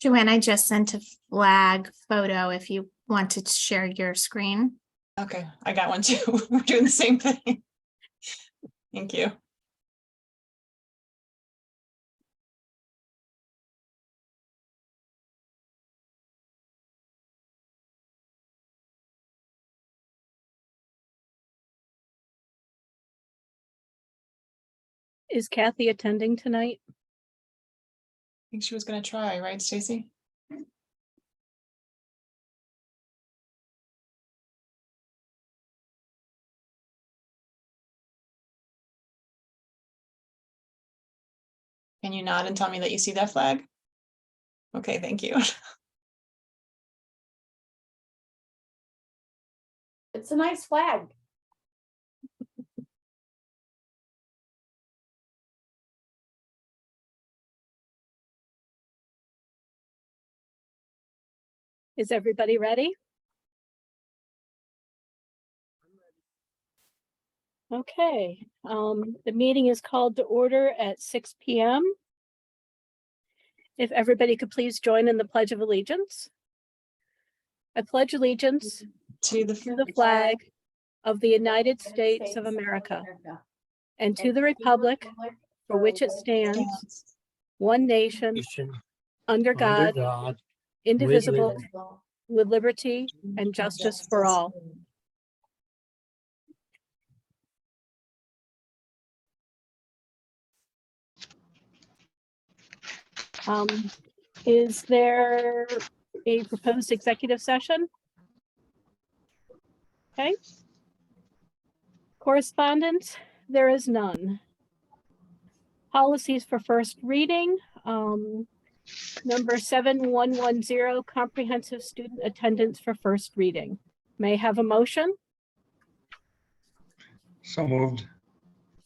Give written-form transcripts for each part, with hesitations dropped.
Joanne, I just sent a flag photo if you want to share your screen. Okay, I got one too. We're doing the same thing. Thank you. Is Kathy attending tonight? I think she was going to try, right, Stacy? Can you nod and tell me that you see that flag? Okay, thank you. It's a nice flag. Is everybody ready? Okay, the meeting is called to order at 6 p.m. If everybody could please join in the Pledge of Allegiance. I pledge allegiance To the to the flag of the United States of America and to the republic for which it stands, one nation, under God, indivisible, with liberty and justice for all. Is there a proposed executive session? Okay. Correspondence, there is none. Policies for first reading, number 7110, comprehensive student attendance for first reading. May I have a motion? So moved.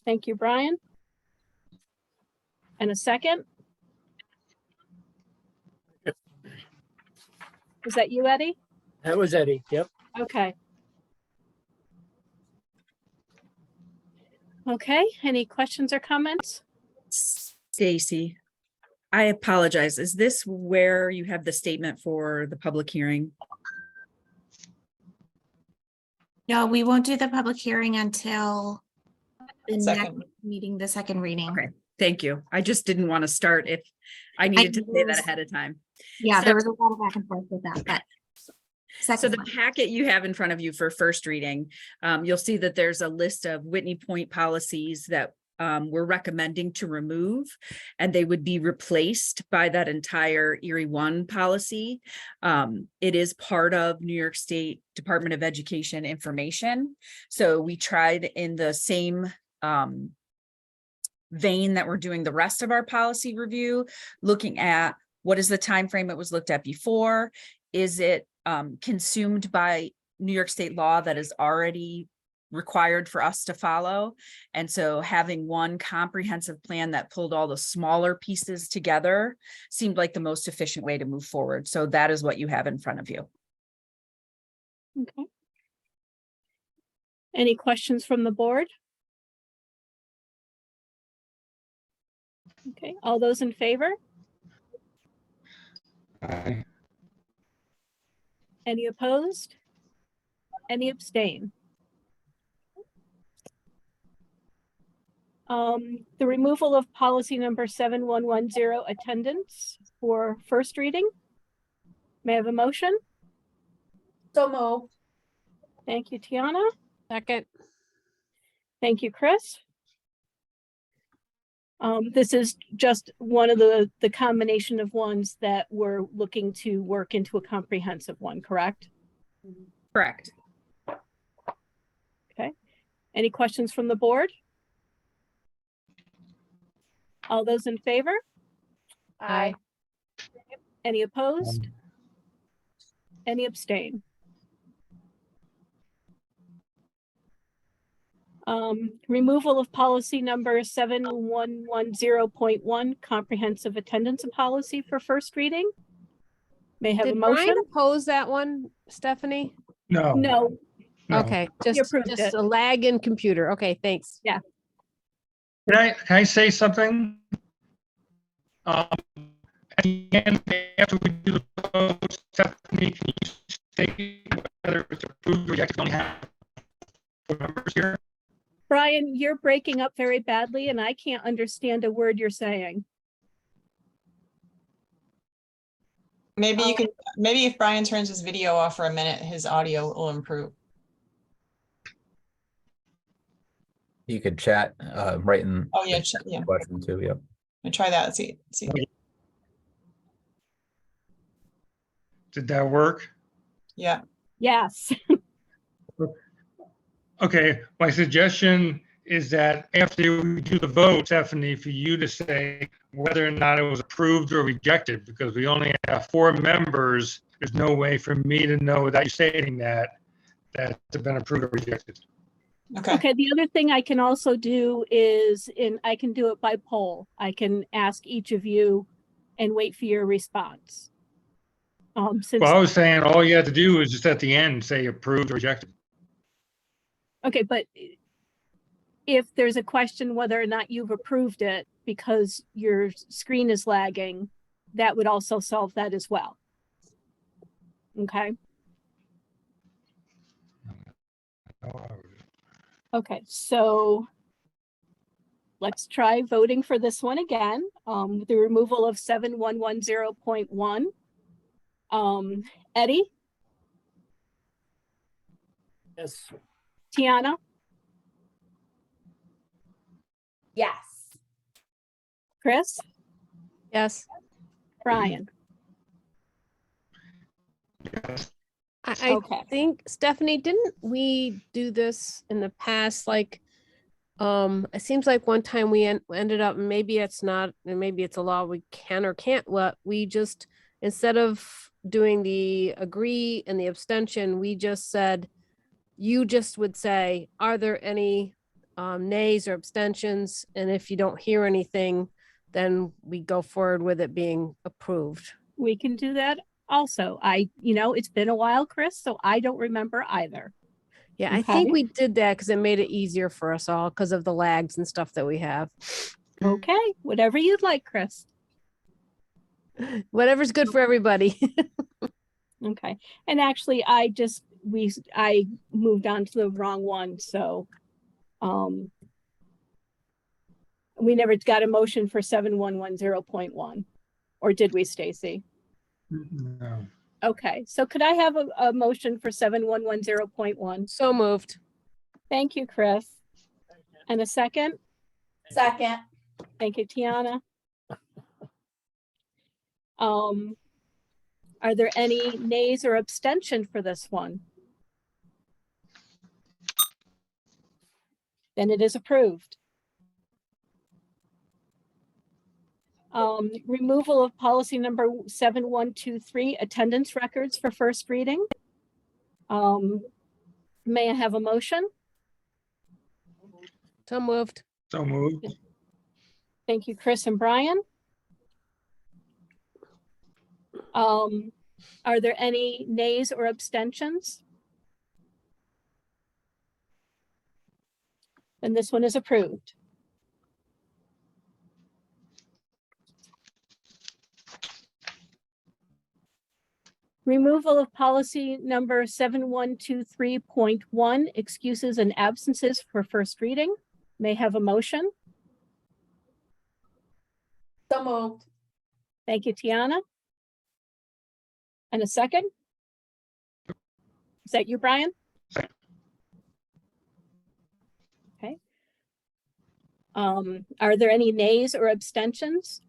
Thank you, Brian. And a second? Was that you, Eddie? That was Eddie. Yep. Okay. Okay, any questions or comments? Stacy, I apologize. Is this where you have the statement for the public hearing? No, we won't do the public hearing until the next second. meeting, the second reading. Okay, thank you. I just didn't want to start if I needed to say that ahead of time. Yeah, So- there was a lot of back and forth with that, but. So Second the one. packet you have in front of you for first reading, you'll see that there's a list of Whitney Point policies that we're recommending to remove, and they would be replaced by that entire Erie 1 policy. It is part of New York State Department of Education information. So we tried in the same vein that we're doing the rest of our policy review, looking at what is the time frame it was looked at before. Is it consumed by New York State law that is already required for us to follow? And so having one comprehensive plan that pulled all the smaller pieces together seemed like the most efficient way to move forward. So that is what you have in front of you. Okay. Any questions from the board? Okay, all those in favor? Aye. Any opposed? Any abstain? The removal of policy number 7110, attendance for first reading. May I have a motion? So moved. Thank you, Tiana. Second. Thank you, Chris. This is just one of the combination of ones that we're looking to work into a comprehensive one, correct? Correct. Okay. Any questions from the board? All those in favor? Aye. Any opposed? Any abstain? Removal of policy number 7110.1, comprehensive attendance policy for first reading. May I have a Did motion? Brian oppose that one, Stephanie? No. No, No. Okay, You approved just it. a lag in computer. Okay, thanks. Can I say something? at the end, after we do the vote, Stephanie, can you state whether it's approved or rejected? We only have 4 members here. Brian, you're breaking up very badly and I can't understand a word you're saying. Maybe you Oh. can, maybe if Brian turns his video off for a minute, his audio will improve. You could chat right in Oh, yeah, the yeah. question too. Yep. I'll try that. See. Did that work? Yeah. Yes. Okay, my suggestion is that after we do the vote, Stephanie, for you to say whether or not it was approved or rejected, because we only have 4 members. There's no way for me to know without you stating that it's been approved or rejected. Okay. Okay, the other thing I can also do is I can do it by poll. I can ask each of you and wait for your response. Since, Well, I was saying all you have to do is just at the end say approved or rejected. okay, but if there's a question whether or not you've approved it because your screen is lagging, that would also solve that as well. Okay. Okay, so let's try voting for this one again. The removal of 7110.1. Eddie, Yes. Tiana, Yes. Chris, Yes. Brian. Yes. I Okay. think, Stephanie, didn't we do this in the past? Like, it seems like one time we ended up, maybe it's not, and maybe it's a law we can or can't, what we just, instead of doing the agree and the abstention, we just said, you just would say, are there any nays or abstentions? And if you don't hear anything, then we go forward with it being approved. We can do that also. It's been a while, Chris, so I don't remember either. Yeah, I Okay. think we did that because it made it easier for us all because of the lags and stuff that we have. Okay, whatever you'd like, Chris. Whatever's good for everybody. Okay. And actually, I moved on to the wrong one, so we never got a motion for 7110.1, or did we, Stacy? No. Okay, so could I have a motion for 7110.1? So moved. Thank you, Chris. And a second? Second. Thank you, Tiana. Are there any nays or abstention for this one? Then it is approved. Removal of policy number 7123, attendance records for first reading. May I have a motion? So moved. So moved. Thank you, Chris and Brian. Are there any nays or abstentions? Then this one is approved. Removal of policy number 7123.1, excuses and absences for first reading. May I have a motion. So moved. Thank you, Tiana. And a second? Is that you, Brian? Second. Okay. Are there any nays or abstentions?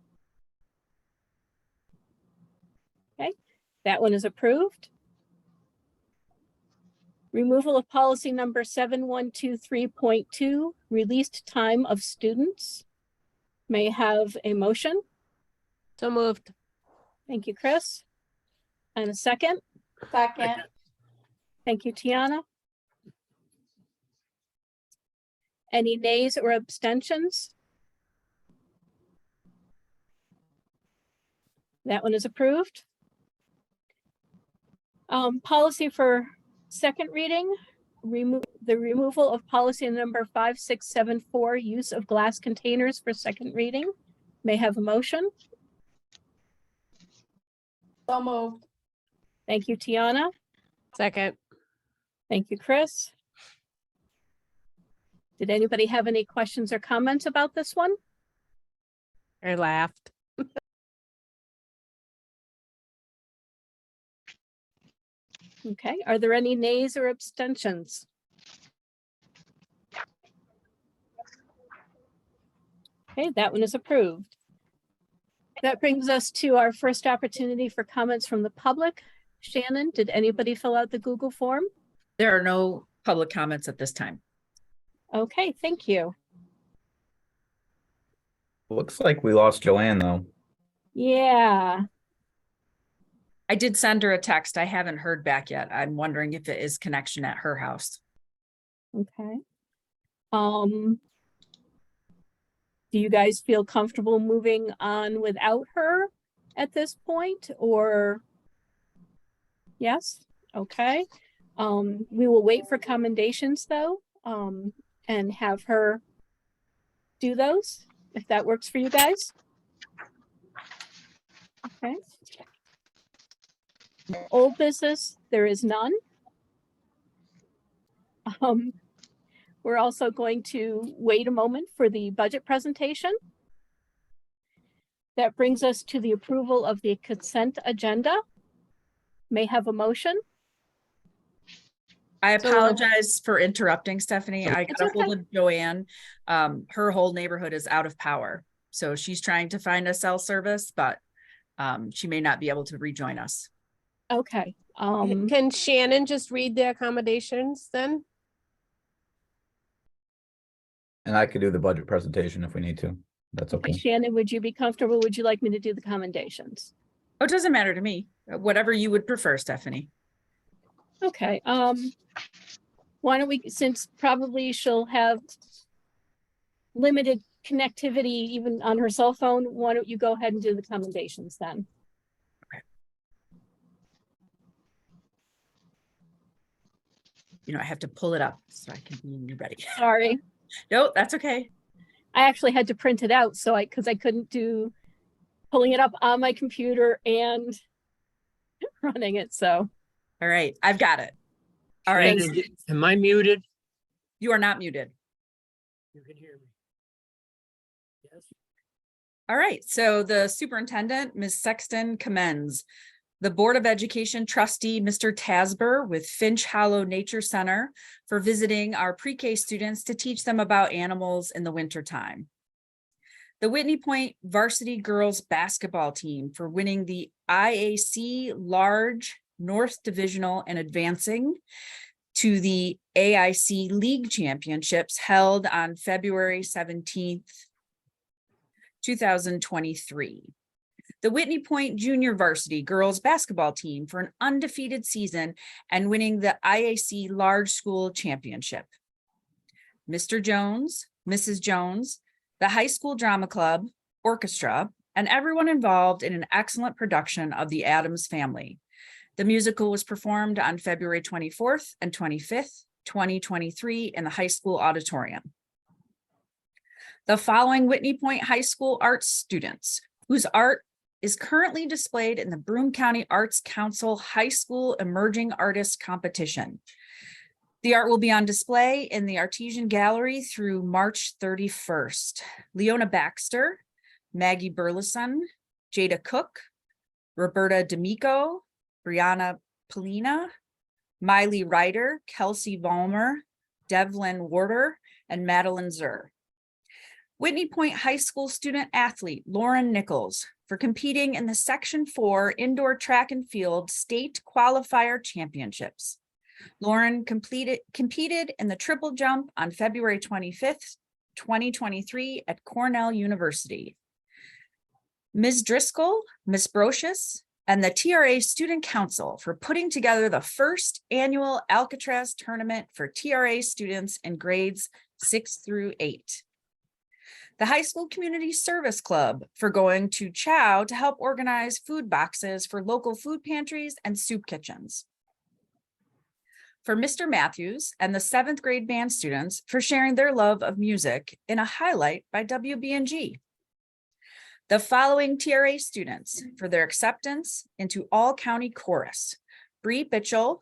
Okay, that one is approved. Removal of policy number 7123.2, released time of students. May I have a motion. So moved. Thank you, Chris. And a second? Second. Thank you, Tiana. Any nays or abstentions? That one is approved. Policy for second reading, the removal of policy number 5674, use of glass containers for second reading. May I have a motion. So moved. Thank you, Tiana. Second. Thank you, Chris. Did anybody have any questions or comments about this one? I laughed. Okay, are there any nays or abstentions? Okay, that one is approved. That brings us to our first opportunity for comments from the public. Shannon, did anybody fill out the Google form? There are no public comments at this time. Okay, thank you. Looks like we lost Joanne though. Yeah, I did send her a text. I haven't heard back yet. I'm wondering if it is connection at her house. okay. Do you guys feel comfortable moving on without her at this point, or? Yes, okay. We will wait for commendations though, and have her do those, if that works for you guys. Okay. Old business, there is none. We're also going to wait a moment for the budget presentation. That brings us to the approval of the consent agenda. May I have a motion. I So- apologize for interrupting, Stephanie. I It's got a hold okay. of Joanne. Her whole neighborhood is out of power. So she's trying to find a cell service, but she may not be able to rejoin us. Okay, Can Shannon just read the accommodations then? And I could do the budget presentation if we need to. That's okay. Shannon, would you be comfortable? Would you like me to do the commendations? Oh, it doesn't matter to me. Whatever you would prefer, Stephanie. Okay, why don't we, since probably she'll have limited connectivity even on her cell phone, why don't you go ahead and do the commendations then? You know, I have to pull it up so I can be ready. Sorry, No, that's okay. I actually had to print it out, so because I couldn't do pulling it up on my computer and running it, so. All right, I've got it. All right, Shannon, am I muted? you are not muted. You can hear me. Yes. All right, so the superintendent, Ms. Sexton, commends the Board of Education trustee, Mr. Tasber with Finch Hollow Nature Center for visiting our pre-K students to teach them about animals in the wintertime. The Whitney Point varsity girls basketball team for winning the IAC Large North Divisional and advancing to the AIC League Championships held on February 17th, 2023. The Whitney Point Junior Varsity Girls Basketball Team for an undefeated season and winning the IAC Large School Championship. Mr. Jones, Mrs. Jones, the High School Drama Club, Orchestra, and everyone involved in an excellent production of The Addams Family. The musical was performed on February 24th and 25th, 2023 in the high school auditorium. The following Whitney Point High School arts students whose art is currently displayed in the Broome County Arts Council High School Emerging Artist Competition. The art will be on display in the Artesian Gallery through March 31st. Leona Baxter, Maggie Burleson, Jada Cook, Roberta D'Amico, Brianna Polina, Miley Ryder, Kelsey Vollmer, Devlin Warder, and Madeline Zur. Whitney Point High School student athlete Lauren Nichols for competing in the Section 4 Indoor Track and Field State Qualifier Championships. Lauren competed in the triple jump on February 25th, 2023 at Cornell University. Ms. Driscoll, Ms. Brocious, and the TRA Student Council for putting together the first annual Alcatraz tournament for TRA students in grades 6 through 8. The High School Community Service Club for going to Chow to help organize food boxes for local food pantries and soup kitchens. For Mr. Matthews and the 7th grade band students for sharing their love of music in a highlight by WBNG. the following TRA students for their acceptance into all county chorus: Bree Bitchell,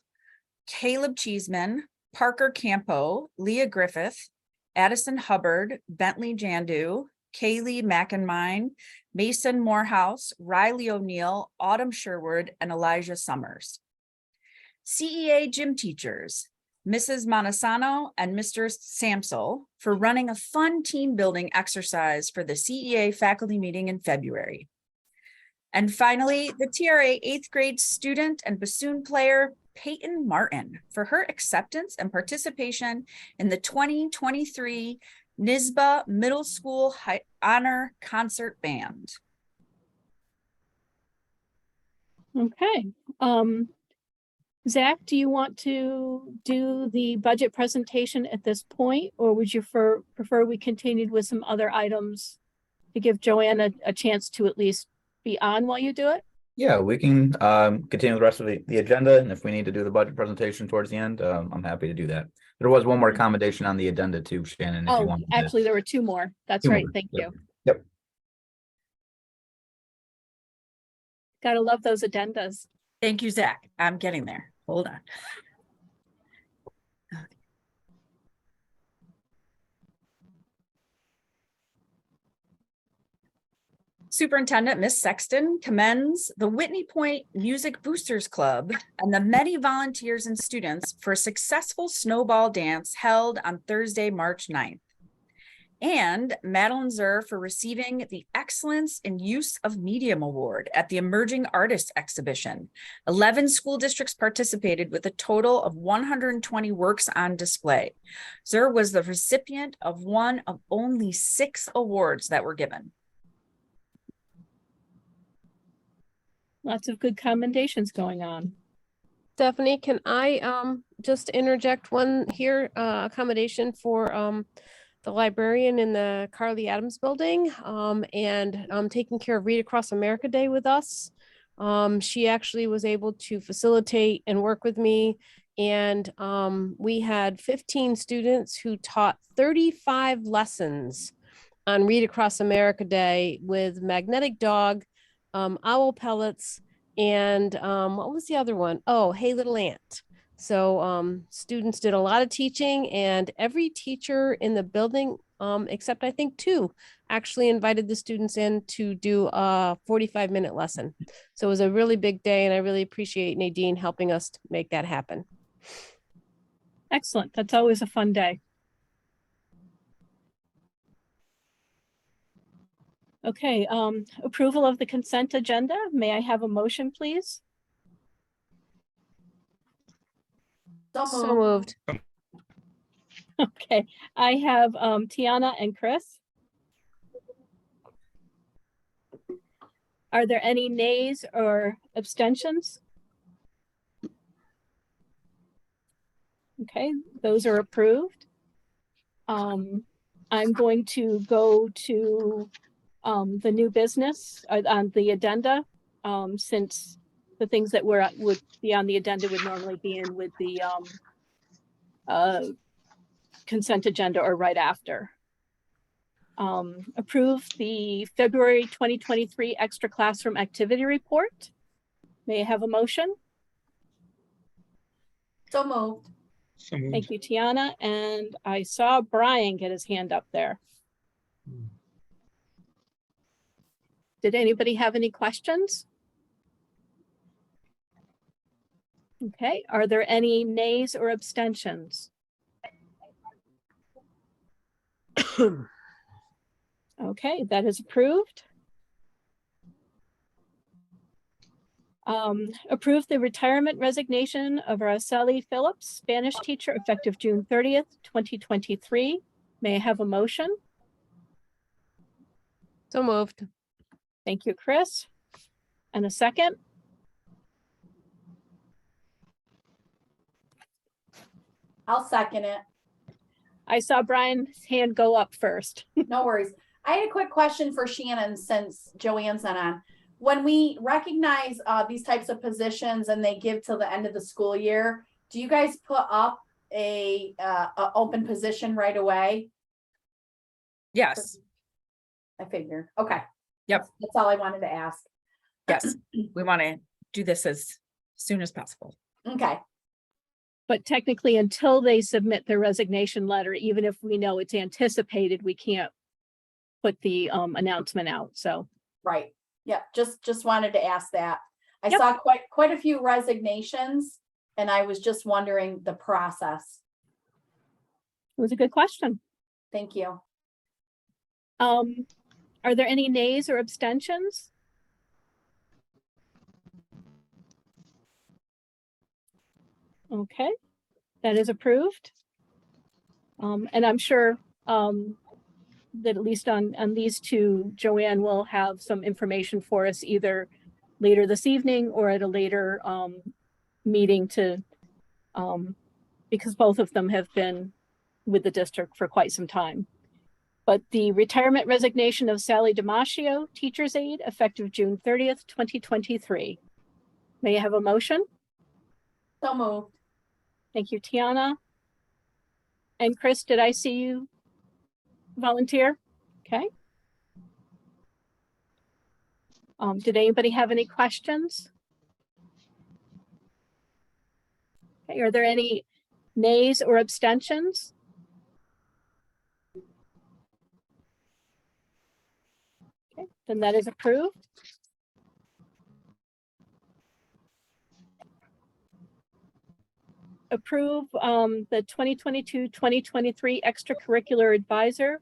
Caleb Cheeseman, Parker Campo, Leah Griffith, Addison Hubbard, Bentley Jandu, Kaylee McInmine, Mason Morehouse, Riley O'Neill, Autumn Sherwood, and Elijah Summers. CEA gym teachers, Mrs. Montesano and Mr. Samsel, for running a fun team building exercise for the CEA faculty meeting in February. And finally, the TRA 8th grade student and bassoon player, Peyton Martin, for her acceptance and participation in the 2023 NISBA Middle School Honor Concert Band. Okay. Zach, do you want to do the budget presentation at this point, or would you prefer we continued with some other items to give Joanne a chance to at least be on while you do it? Yeah, we can continue the rest of the agenda, and if we need to do the budget presentation towards the end, I'm happy to do that. There was one more accommodation on the agenda too, Shannon, if you Oh, want. actually, there were two more. That's Two right. more. Thank you. Yep. Gotta love those addendas. Thank you, Zach. I'm getting there. Hold on. Superintendent Miss Sexton commends the Whitney Point Music Boosters Club and the many volunteers and students for a successful snowball dance held on Thursday, March 9th. And Madeline Zur for receiving the Excellence in Use of Medium Award at the Emerging Artists Exhibition. 11 school districts participated with a total of 120 works on display. Zur was the recipient of one of only 6 awards that were given. Lots of good commendations going on. Stephanie, can I just interject one here, accommodation for the librarian in the Carly Adams building and taking care of Read Across America Day with us. She actually was able to facilitate and work with me, and we had 15 students who taught 35 lessons on Read Across America Day with Magnetic Dog, owl pellets, and what was the other one? Oh, Hey Little Ant. So students did a lot of teaching, and every teacher in the building, except I think 2, actually invited the students in to do a 45-minute lesson. So it was a really big day, and I really appreciate Nadine helping us to make that happen. Excellent. That's always a fun day. Okay, approval of the consent agenda. May I have a motion, please? So moved. Okay, I have Tiana and Chris. Are there any nays or abstentions? Okay, those are approved. I'm going to go to the new business on the addenda, since the things that would be on the addenda would normally be in with the consent agenda or right after. Approve the February 2023 extra classroom activity report. May I have a motion? So moved. So moved. Thank you, Tiana. And I saw Brian get his hand up there. Did anybody have any questions? Okay, are there any nays or abstentions? Okay, that is approved. Approve the retirement resignation of Araceli Phillips, Spanish teacher, effective June 30th, 2023. May I have a motion? So moved. Thank you, Chris. And a second? I'll second it. I saw Brian's hand go up first. No worries. I had a quick question for Shannon since Joanne's not on. When we recognize these types of positions and they give till the end of the school year, do you guys put up a open position right away? Yes. I figure. Okay. Yep. That's all I wanted to ask. Yes, we want to do this as soon as possible. Okay, But technically, until they submit their resignation letter, even if we know it's anticipated, we can't put the announcement out. So, right. Yeah, just wanted to ask that. I Yep. saw quite a few resignations and I was just wondering the process. it was a good question. Thank you. Are there any nays or abstentions? Okay, that is approved. And I'm sure that at least on these two, Joanne will have some information for us either later this evening or at a later meeting to because both of them have been with the district for quite some time. But the retirement resignation of Sally Damasio, teacher's aide, effective June 30th, 2023. May I have a motion? So moved. Thank you, Tiana. And Chris, did I see you volunteer? Okay. Did anybody have any questions? Okay, are there any nays or abstentions? Okay, then that is approved. Approve the 2022-2023 extracurricular advisor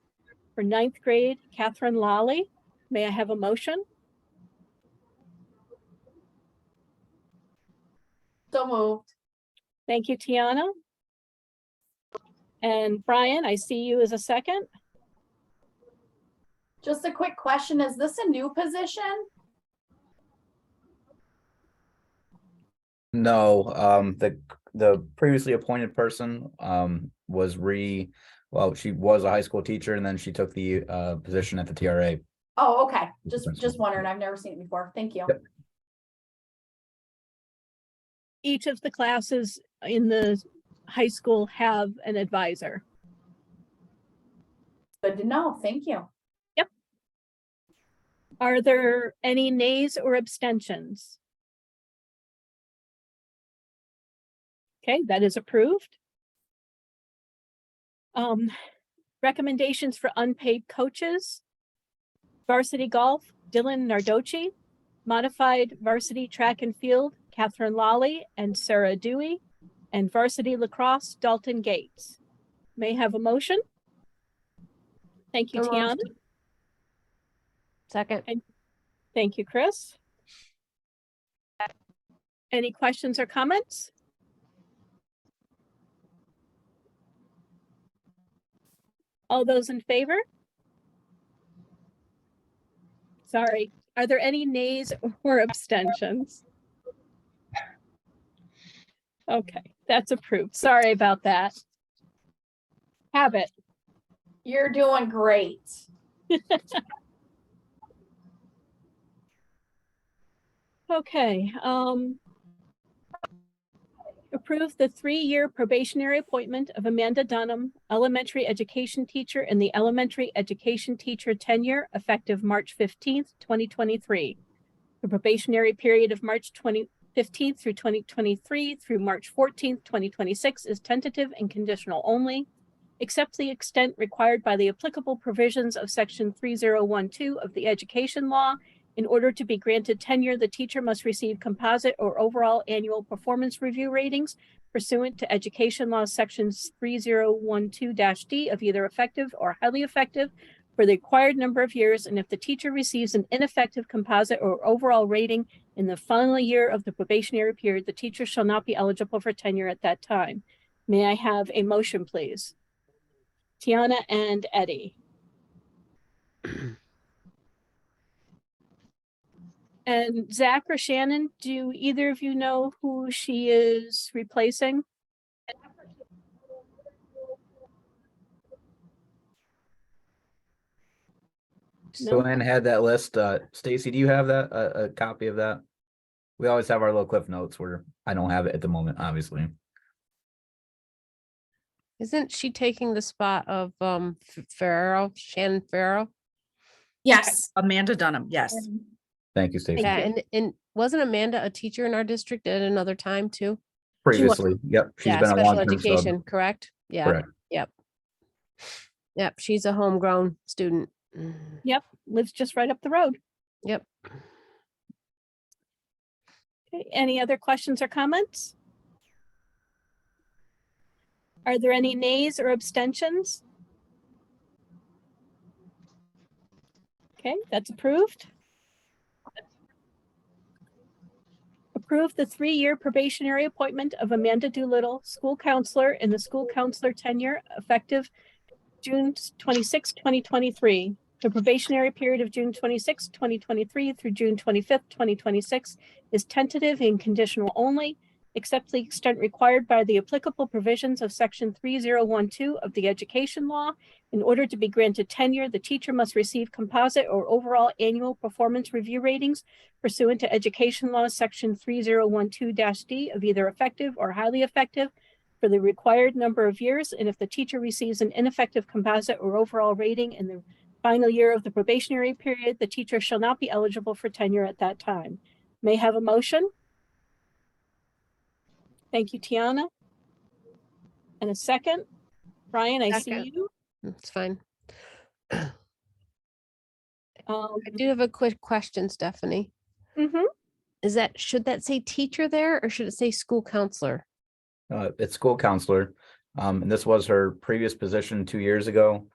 for ninth grade, Catherine Lally. May I have a motion? So moved. Thank you, Tiana. And Brian, I see you as a second. Just a quick question. Is this a new position? No, the previously appointed person well, she was a high school teacher and then she took the position at the TRA. Oh, okay. Just wondering. I've never seen it before. Thank you. Yep. Each of the classes in the high school have an advisor. Good to know. Thank you. Are there any nays or abstentions? Okay, that is approved. Recommendations for unpaid coaches. Varsity golf, Dylan Nardoci. Modified varsity track and field, Catherine Lally and Sarah Dewey. And varsity lacrosse, Dalton Gates. May I have a motion? Thank you, So Tiana. moved. Second. Thank you, Chris. Any questions or comments? All those in favor? Sorry, are there any nays or abstentions? Okay, that's approved. Sorry about that. Habit. You're doing great. Okay, approve the 3-year probationary appointment of Amanda Dunham, elementary education teacher in the elementary education teacher tenure effective March 15th, 2023. The probationary period of March 2015 through 2023 through March 14th, 2026 is tentative and conditional only, except to the extent required by the applicable provisions of section 3012 of the education law. In order to be granted tenure, the teacher must receive composite or overall annual performance review ratings pursuant to education law sections 3012-D of either effective or highly effective for the required number of years. And if the teacher receives an ineffective composite or overall rating in the final year of the probationary period, the teacher shall not be eligible for tenure at that time. May I have a motion, please? Tiana and Eddie. And Zach or Shannon, do either of you know who she is replacing? No. Joanne had that list. Stacy, do you have that, a copy of that? We always have our little cliff notes where I don't have it at the moment, obviously. Isn't she taking the spot of Farrow, Shannon Farrow? Yes. Amanda Dunham, yes. Thank you, Stacy. Yeah, and wasn't Amanda a teacher in our district at another time too? Previously, yep, she's Yeah, been a special long-term sub. education, correct? Yeah, Correct. yep. Yep, she's a homegrown student. Yep, lives just right up the road. Yep. Okay, any other questions or comments? Are there any nays or abstentions? Okay, that's approved. Approve the 3-year probationary appointment of Amanda Doolittle, school counselor in the school counselor tenure effective June 26, 2023. The probationary period of June 26, 2023 through June 25th, 2026 is tentative and conditional only, except to the extent required by the applicable provisions of section 3012 of the education law. In order to be granted tenure, the teacher must receive composite or overall annual performance review ratings pursuant to education law section 3012-D of either effective or highly effective for the required number of years. And if the teacher receives an ineffective composite or overall rating in the final year of the probationary period, the teacher shall not be eligible for tenure at that time. May I have a motion? Thank you, Tiana. And a second. Brian, I see Second. you. It's fine. Um, I do have a quick question, Stephanie. mhm. Should that say teacher there or should it say school counselor? It's school counselor. And this was her previous position 2 years ago.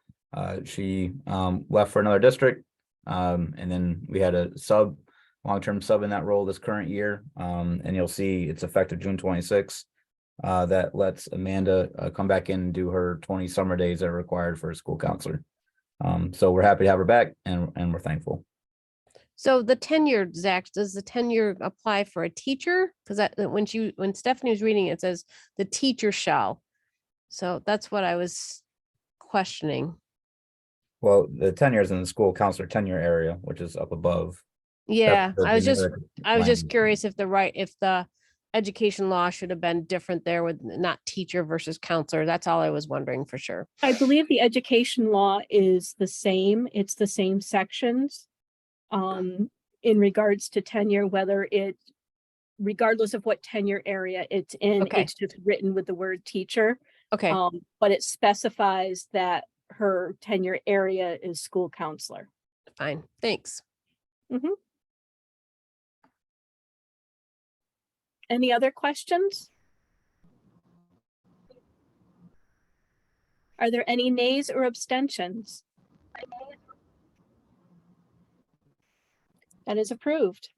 She left for another district. And then we had a long-term sub in that role this current year. And you'll see it's effective June 26th. That lets Amanda come back in and do her 20 summer days that are required for a school counselor. So we're happy to have her back and we're thankful. So the tenure, Zach, does the tenure apply for a teacher? Because when Stephanie was reading it, it says the teacher shall. So that's what I was questioning. Well, the tenure is in the school counselor tenure area, which is up above. Yeah, That's the I was just generic curious if the education law should have been different there with not teacher versus counselor. That's all I was wondering for sure. I believe the education law is the same. It's the same sections. In regards to tenure, regardless of what tenure area it's in, Okay. it's just written with the word teacher. Okay, But it specifies that her tenure area is school counselor. fine. Thanks. Any other questions? Are there any nays or abstentions? That is approved.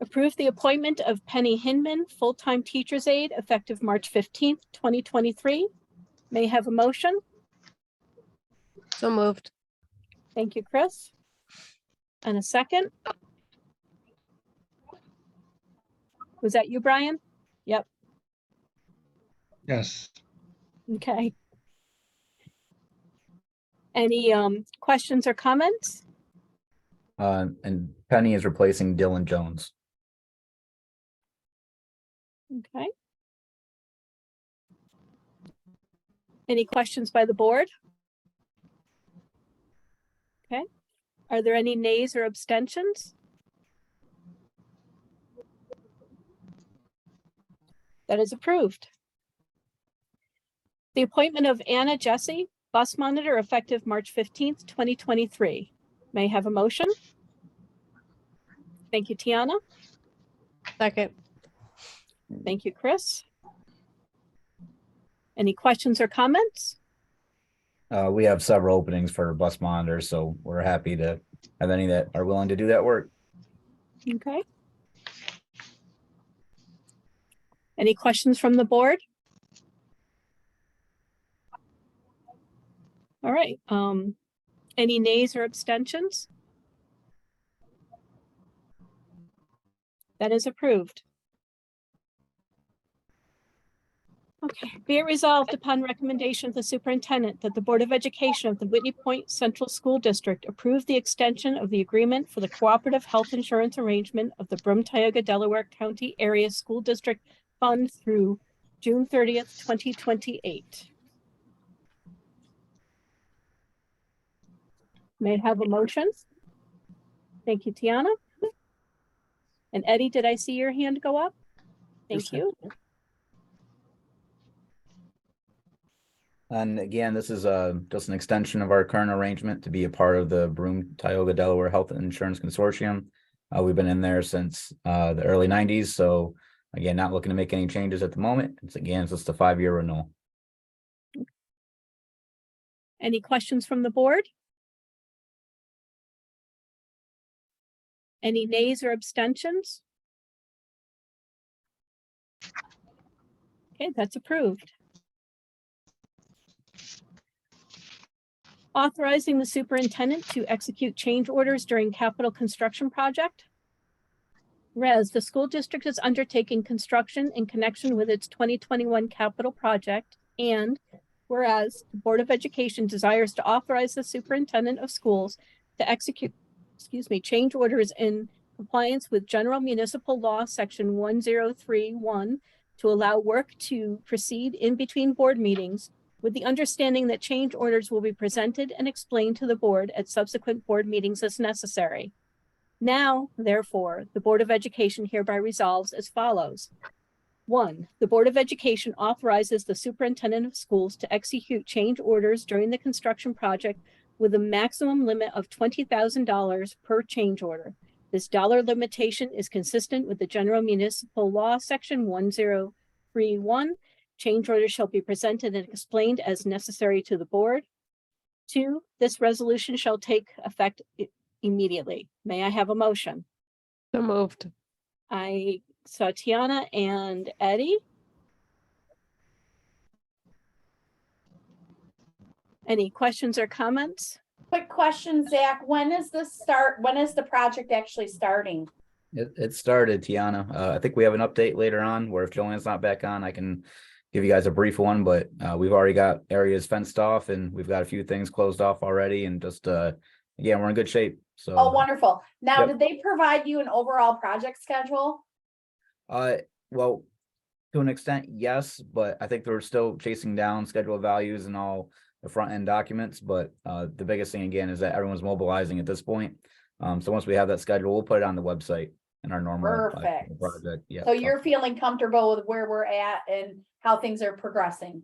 Approve the appointment of Penny Hinman, full-time teacher's aide, effective March 15th, 2023. May I have a motion? So moved. Thank you, Chris. And a second? Was that you, Brian? Yep. Yes. Okay. Any questions or comments? And Penny is replacing Dylan Jones. Okay. Any questions by the board? Okay. Are there any nays or abstentions? That is approved. The appointment of Anna Jesse, bus monitor, effective March 15th, 2023. May I have a motion? Thank you, Tiana. Second. Thank you, Chris. Any questions or comments? We have several openings for bus monitors, so we're happy to have any that are willing to do that work. Okay. Any questions from the board? All right. Any nays or abstentions? That is approved. Okay, be it resolved upon recommendation of the superintendent that the Board of Education of the Whitney Point Central School District approve the extension of the agreement for the cooperative health insurance arrangement of the Brum-Tioga Delaware County Area School District Fund through June 30th, 2028. May I have a motion? Thank you, Tiana. And Eddie, did I see your hand go up? Thank you. And again, this is just an extension of our current arrangement to be a part of the Broome, Tioga, Delaware Health Insurance Consortium. We've been in there since the early 90s. So again, not looking to make any changes at the moment. It's just a 5-year renewal. Any questions from the board? Any nays or abstentions? Okay, that's approved. Authorizing the superintendent to execute change orders during capital construction project. Whereas the school district is undertaking construction in connection with its 2021 capital project, and whereas the Board of Education desires to authorize the superintendent of schools to execute, change orders in compliance with General Municipal Law, Section 1031, to allow work to proceed in between board meetings, with the understanding that change orders will be presented and explained to the board at subsequent board meetings as necessary. Now, therefore, the Board of Education hereby resolves as follows. 1, the Board of Education authorizes the superintendent of schools to execute change orders during the construction project with a maximum limit of $20,000 per change order. This dollar limitation is consistent with the General Municipal Law, Section 1031. Change orders shall be presented and explained as necessary to the board. 2, this resolution shall take effect immediately. May I have a motion? So moved. I saw Tiana and Eddie. Any questions or comments? Quick question, Zach, when is this start? When is the project actually starting? It started, Tiana. I think we have an update later on where if Joanne's not back on, I can give you guys a brief one, but we've already got areas fenced off and we've got a few things closed off already, and just again, we're in good shape. So Oh, wonderful. Now, Yep. did they provide you an overall project schedule? well, to an extent, yes, but I think they're still chasing down schedule of values and all the front end documents. But the biggest thing again is that everyone's mobilizing at this point. So once we have that schedule, we'll put it on the website in our normal Perfect. project. Yeah. So you're feeling comfortable with where we're at and how things are progressing?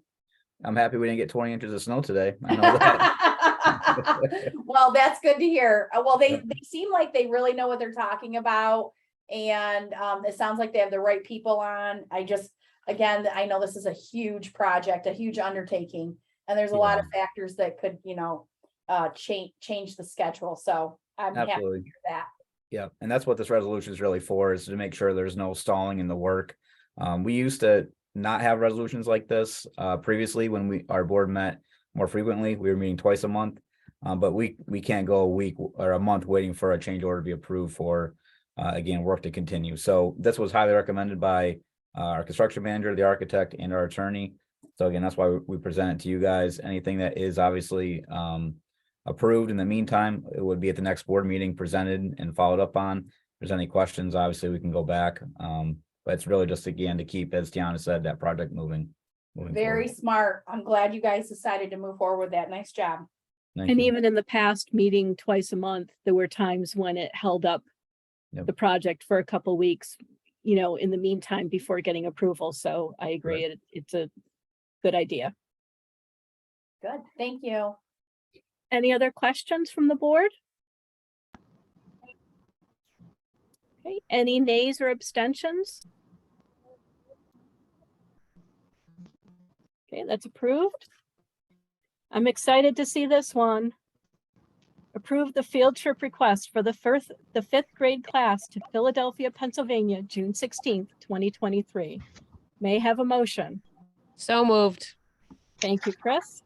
I'm happy we didn't get 20 inches of snow today. I know that. Well, that's good to hear. Well, they seem like they really know what they're talking about. And it sounds like they have the right people on. Again, I know this is a huge project, a huge undertaking, and there's a lot of factors that could, change the schedule. So I'm happy to Absolutely. hear that. Yeah, and that's what this resolution is really for, is to make sure there's no stalling in the work. We used to not have resolutions like this previously when our board met more frequently. We were meeting twice a month, but we can't go a week or a month waiting for a change order to be approved for again work to continue. So this was highly recommended by our construction manager, the architect, and our attorney. So again, that's why we present it to you guys. Anything that is obviously approved in the meantime, it would be at the next board meeting presented and followed up on. If there's any questions, obviously we can go back. But it's really just again to keep, as Tiana said, that project moving Very forward. smart. I'm glad you guys decided to move forward with that. Nice job. Thank And you. even in the past, meeting twice a month, there were times when it held up Yep. the project for a couple weeks, in the meantime, before getting approval. So I agree, it's a good idea. Good. Thank you. Any other questions from the board? Okay, any nays or abstentions? Okay, that's approved. I'm excited to see this one. Approve the field trip request for the fifth grade class to Philadelphia, Pennsylvania, June 16th, 2023. May I have a motion? So moved. Thank you, Chris.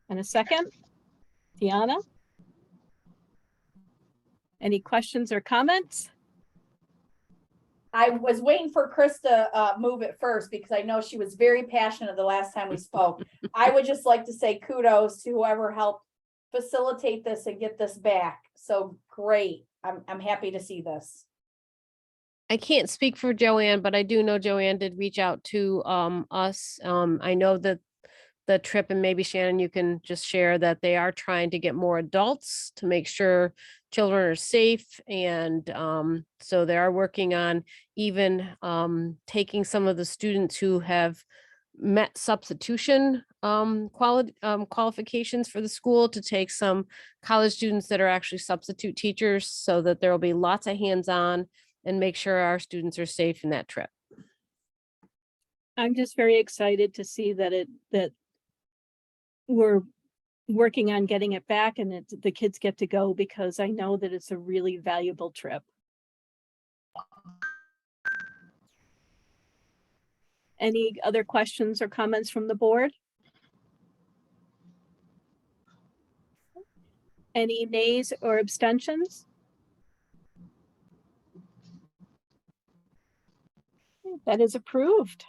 And a second? Tiana? Any questions or comments? I was waiting for Chris to move it first because I know she was very passionate the last time we spoke. I would just like to say kudos to whoever helped facilitate this and get this back. So great. I'm happy to see this. I can't speak for Joanne, but I do know Joanne did reach out to us. I know that the trip, and maybe Shannon, you can just share that they are trying to get more adults to make sure children are safe. And so they are working on even taking some of the students who have met substitution qualifications for the school to take some college students that are actually substitute teachers, so that there will be lots of hands-on and make sure our students are safe in that trip. I'm just very excited to see that we're working on getting it back and that the kids get to go, because I know that it's a really valuable trip. Any other questions or comments from the board? Any nays or abstentions? That is approved.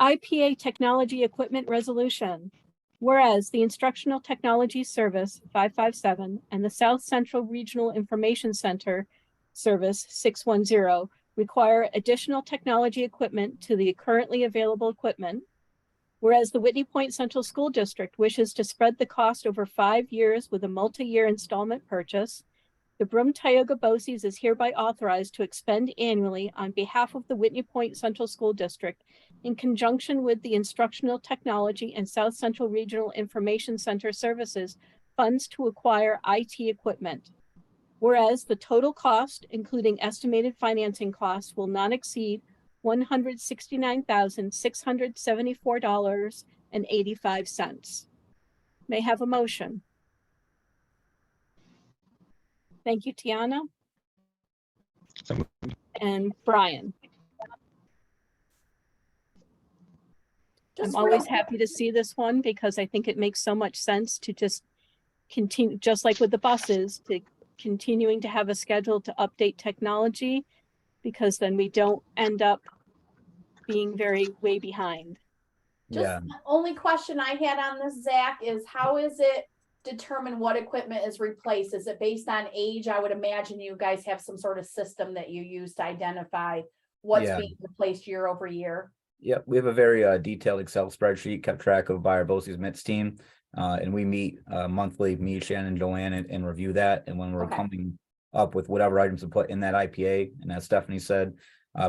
IPA Technology Equipment Resolution. Whereas the Instructional Technology Service 557 and the South Central Regional Information Center Service 610 require additional technology equipment to the currently available equipment. Whereas the Whitney Point Central School District wishes to spread the cost over 5 years with a multi-year installment purchase, the Brum Tioga BOCES is hereby authorized to expend annually on behalf of the Whitney Point Central School District in conjunction with the Instructional Technology and South Central Regional Information Center Services funds to acquire IT equipment. Whereas the total cost, including estimated financing costs, will not exceed $169,674.85. May I have a motion? Thank you, Tiana. So moved. And Brian. Just I'm always real- happy to see this one because I think it makes so much sense to just continue, just like with the buses, to continuing to have a schedule to update technology, because then we don't end up being very way behind. Just Yeah, the only question I had on this, Zach, is how is it determined what equipment is replaced? Is it based on age? I would imagine you guys have some sort of system that you use to identify what's Yeah. being replaced year over year. Yep, we have a very detailed Excel spreadsheet kept track of by our BOCES MITS team. And we meet monthly, me, Shannon, Joanne, and review that. And when we're Okay. coming up with whatever items to put in that IPA, and as Stephanie said,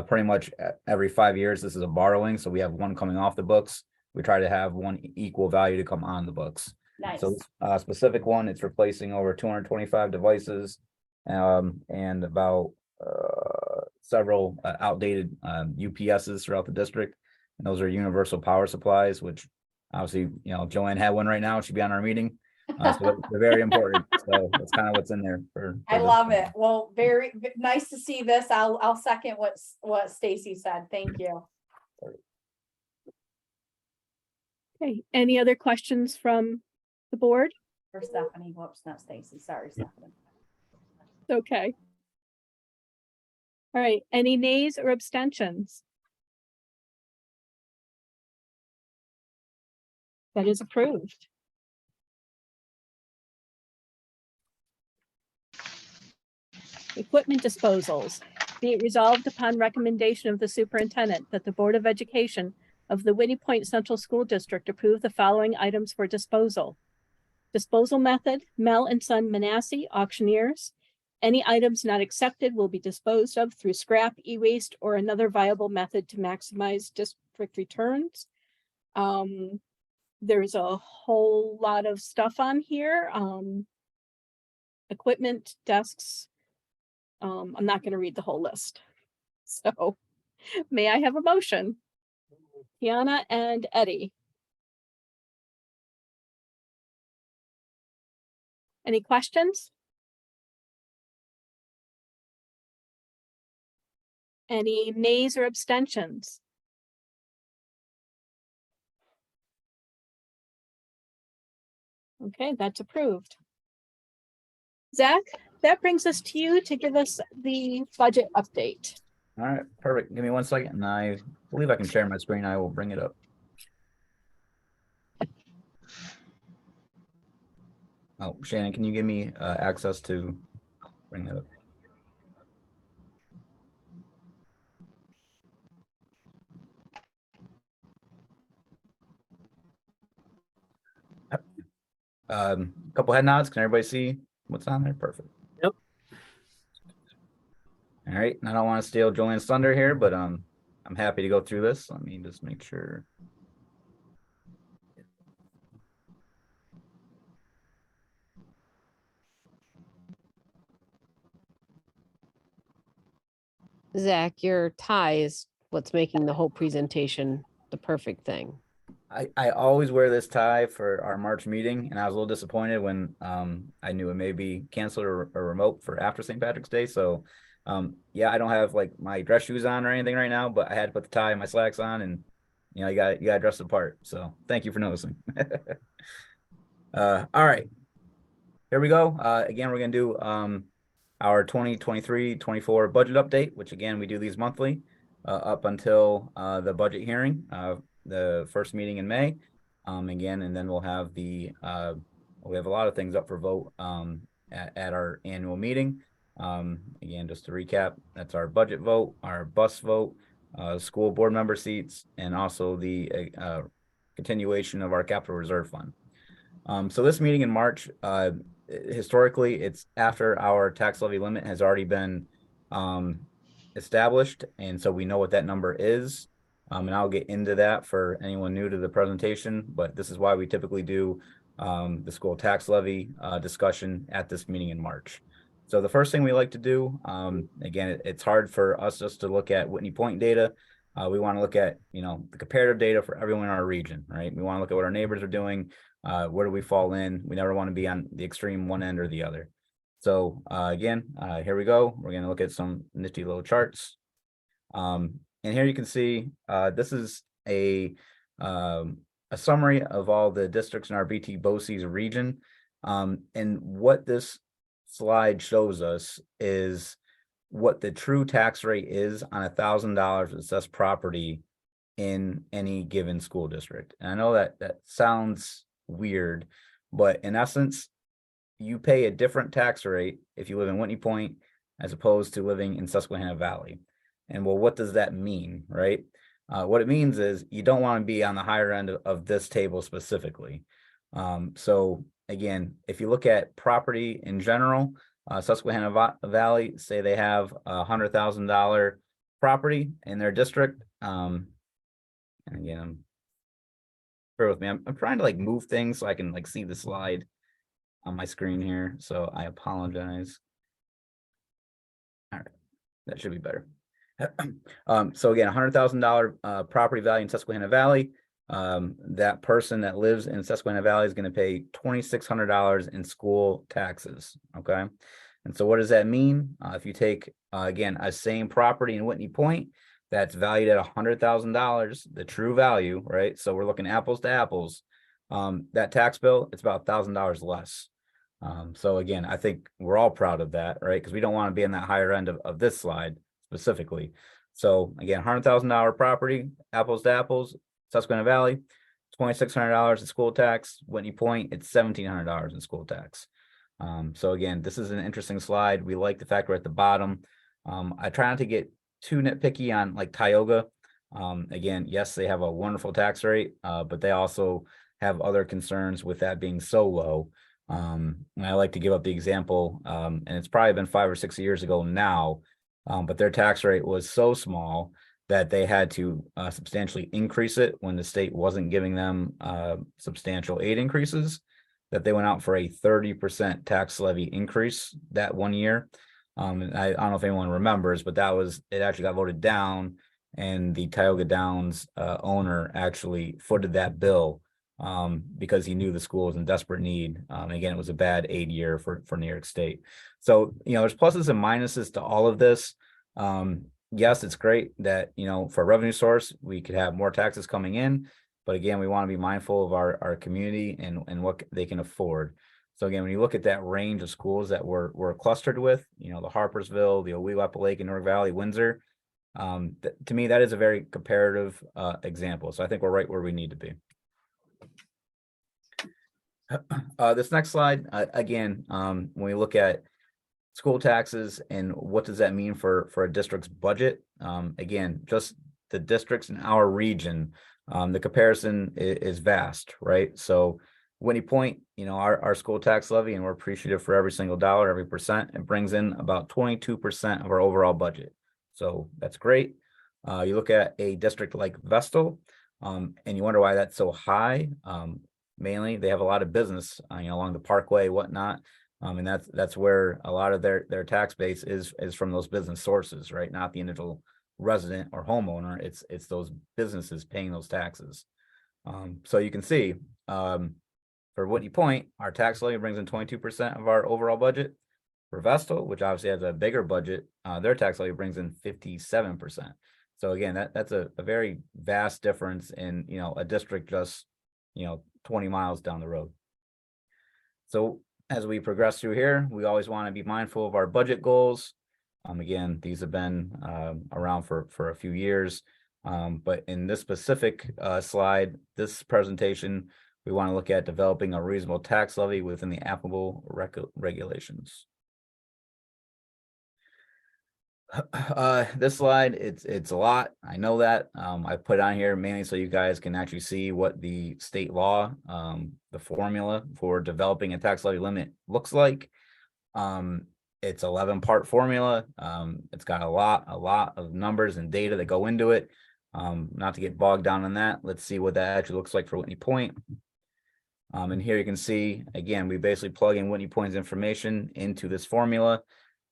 pretty much every 5 years, this is a borrowing. So we have one coming off the books. We try to have one equal value to come on the books. Nice. So this specific one, it's replacing over 225 devices and about several outdated UPSs throughout the district. And those are universal power supplies, which obviously, you know, Joanne had one right now. She'd be on our meeting. So they're very important. So that's kind of what's in there for I this love one. it. Well, very nice to see this. I'll second what Stacy said. Thank you. Okay, any other questions from the board? For Stephanie. Whoops, not Stacy. Sorry, Stephanie. Okay. All right, any nays or abstentions? That is approved. Equipment disposals. Be it resolved upon recommendation of the superintendent that the Board of Education of the Whitney Point Central School District approve the following items for disposal. Disposal method, Mel and Son Manasseh auctioneers. Any items not accepted will be disposed of through scrap, e-waste, or another viable method to maximize district returns. There's a whole lot of stuff on here. Equipment, desks. I'm not going to read the whole list. So may I have a motion? Tiana and Eddie. Any questions? Any nays or abstentions? Okay, that's approved. Zach, that brings us to you to give us the budget update. All right, perfect. Give me 1 second, and I believe I can share my screen. I will bring it up. Oh, Shannon, can you give me access to bring that up? Couple head nods. Can everybody see what's on there? Perfect. Yep. All right. And I don't want to steal Joanne's thunder here, but I'm happy to go through this. Let me just make sure. Zach, your tie is what's making the whole presentation the perfect thing. I always wear this tie for our March meeting, and I was a little disappointed when I knew it may be canceled or remote for after St. Patrick's Day. So yeah, I don't have like my dress shoes on or anything right now, but I had to put the tie and my slacks on, and you know, you got dressed apart. So thank you for noticing. All right, here we go. Again, we're gonna do our 2023-24 budget update, which again we do these monthly up until the budget hearing, the first meeting in May. Again, and then we'll have we have a lot of things up for vote at our annual meeting. Again, just to recap, that's our budget vote, our bus vote, school board member seats, and also the continuation of our capital reserve fund. So this meeting in March, historically, it's after our tax levy limit has already been established, and so we know what that number is. And I'll get into that for anyone new to the presentation, but this is why we typically do the school tax levy discussion at this meeting in March. So the first thing we like to do, again, it's hard for us just to look at Whitney Point data. We want to look at, you know, the comparative data for everyone in our region, right? We want to look at what our neighbors are doing. Where do we fall in? We never want to be on the extreme one end or the other. So again, here we go. We're going to look at some nifty little charts. And here you can see this is a summary of all the districts in our BT BOCES region. And what this slide shows us is what the true tax rate is on $1,000 assessed property in any given school district. And I know that sounds weird, but in essence, you pay a different tax rate if you live in Whitney Point as opposed to living in Susquehanna Valley. And well, what does that mean, right? What it means is you don't want to be on the higher end of this table specifically. So again, if you look at property in general, Susquehanna Valley, say they have $100,000 property in their district. And again, bear with me. I'm trying to like move things so I can like see the slide on my screen here. So I apologize. All right, that should be better. So again, $100,000 property value in Susquehanna Valley. That person that lives in Susquehanna Valley is going to pay $2,600 in school taxes. Okay. And so what does that mean? If you take, again, a same property in Whitney Point that's valued at $100,000, the true value, right? So we're looking apples to apples. That tax bill, it's about $1,000 less. So again, I think we're all proud of that, right? Because we don't want to be in that higher end of this slide specifically. So again, $100,000 property, apples to apples, Susquehanna Valley, $2,600 in school tax. Whitney Point, it's $1,700 in school tax. So again, this is an interesting slide. We like the fact we're at the bottom. I try not to get too nitpicky on like Tioga. Again, yes, they have a wonderful tax rate, but they also have other concerns with that being so low. And I like to give up the example, and it's probably been 5 or 6 years ago now, but their tax rate was so small that they had to substantially increase it when the state wasn't giving them substantial aid increases, that they went out for a 30% tax levy increase that one year. And I don't know if anyone remembers, but it actually got voted down, and the Tioga Downs owner actually footed that bill because he knew the school was in desperate need. Again, it was a bad aid year for New York State. So, you know, there's pluses and minuses to all of this. Yes, it's great that, you know, for a revenue source, we could have more taxes coming in, but again, we want to be mindful of our community and what they can afford. So again, when you look at that range of schools that we're clustered with, you know, the Harpersville, the Owego, Lake, and North Valley, Windsor, to me, that is a very comparative example. So I think we're right where we need to be. This next slide, again, when we look at school taxes and what does that mean for a district's budget, again, just the districts in our region, the comparison is vast, right? So Whitney Point, our school tax levy, and we're appreciative for every single dollar, every percent. It brings in about 22% of our overall budget. So that's great. You look at a district like Vestal, and you wonder why that's so high. Mainly, they have a lot of business, along the parkway, whatnot. And that's where a lot of their tax base is from those business sources, right? Not the individual resident or homeowner. It's those businesses paying those taxes. So you can see, for Whitney Point, our tax levy brings in 22% of our overall budget. For Vestal, which obviously has a bigger budget, their tax levy brings in 57%. So again, that's a very vast difference in, a district just, 20 miles down the road. So as we progress through here, we always want to be mindful of our budget goals. Again, these have been around for a few years. But in this specific slide, this presentation, we want to look at developing a reasonable tax levy within the applicable regulations. This slide, it's a lot. I know that. I put it on here mainly so you guys can actually see what the state law, the formula for developing a tax levy limit looks like. It's 11-part formula. It's got a lot of numbers and data that go into it. Not to get bogged down on that, let's see what that actually looks like for Whitney Point. And here you can see, again, we basically plug in Whitney Point's information into this formula.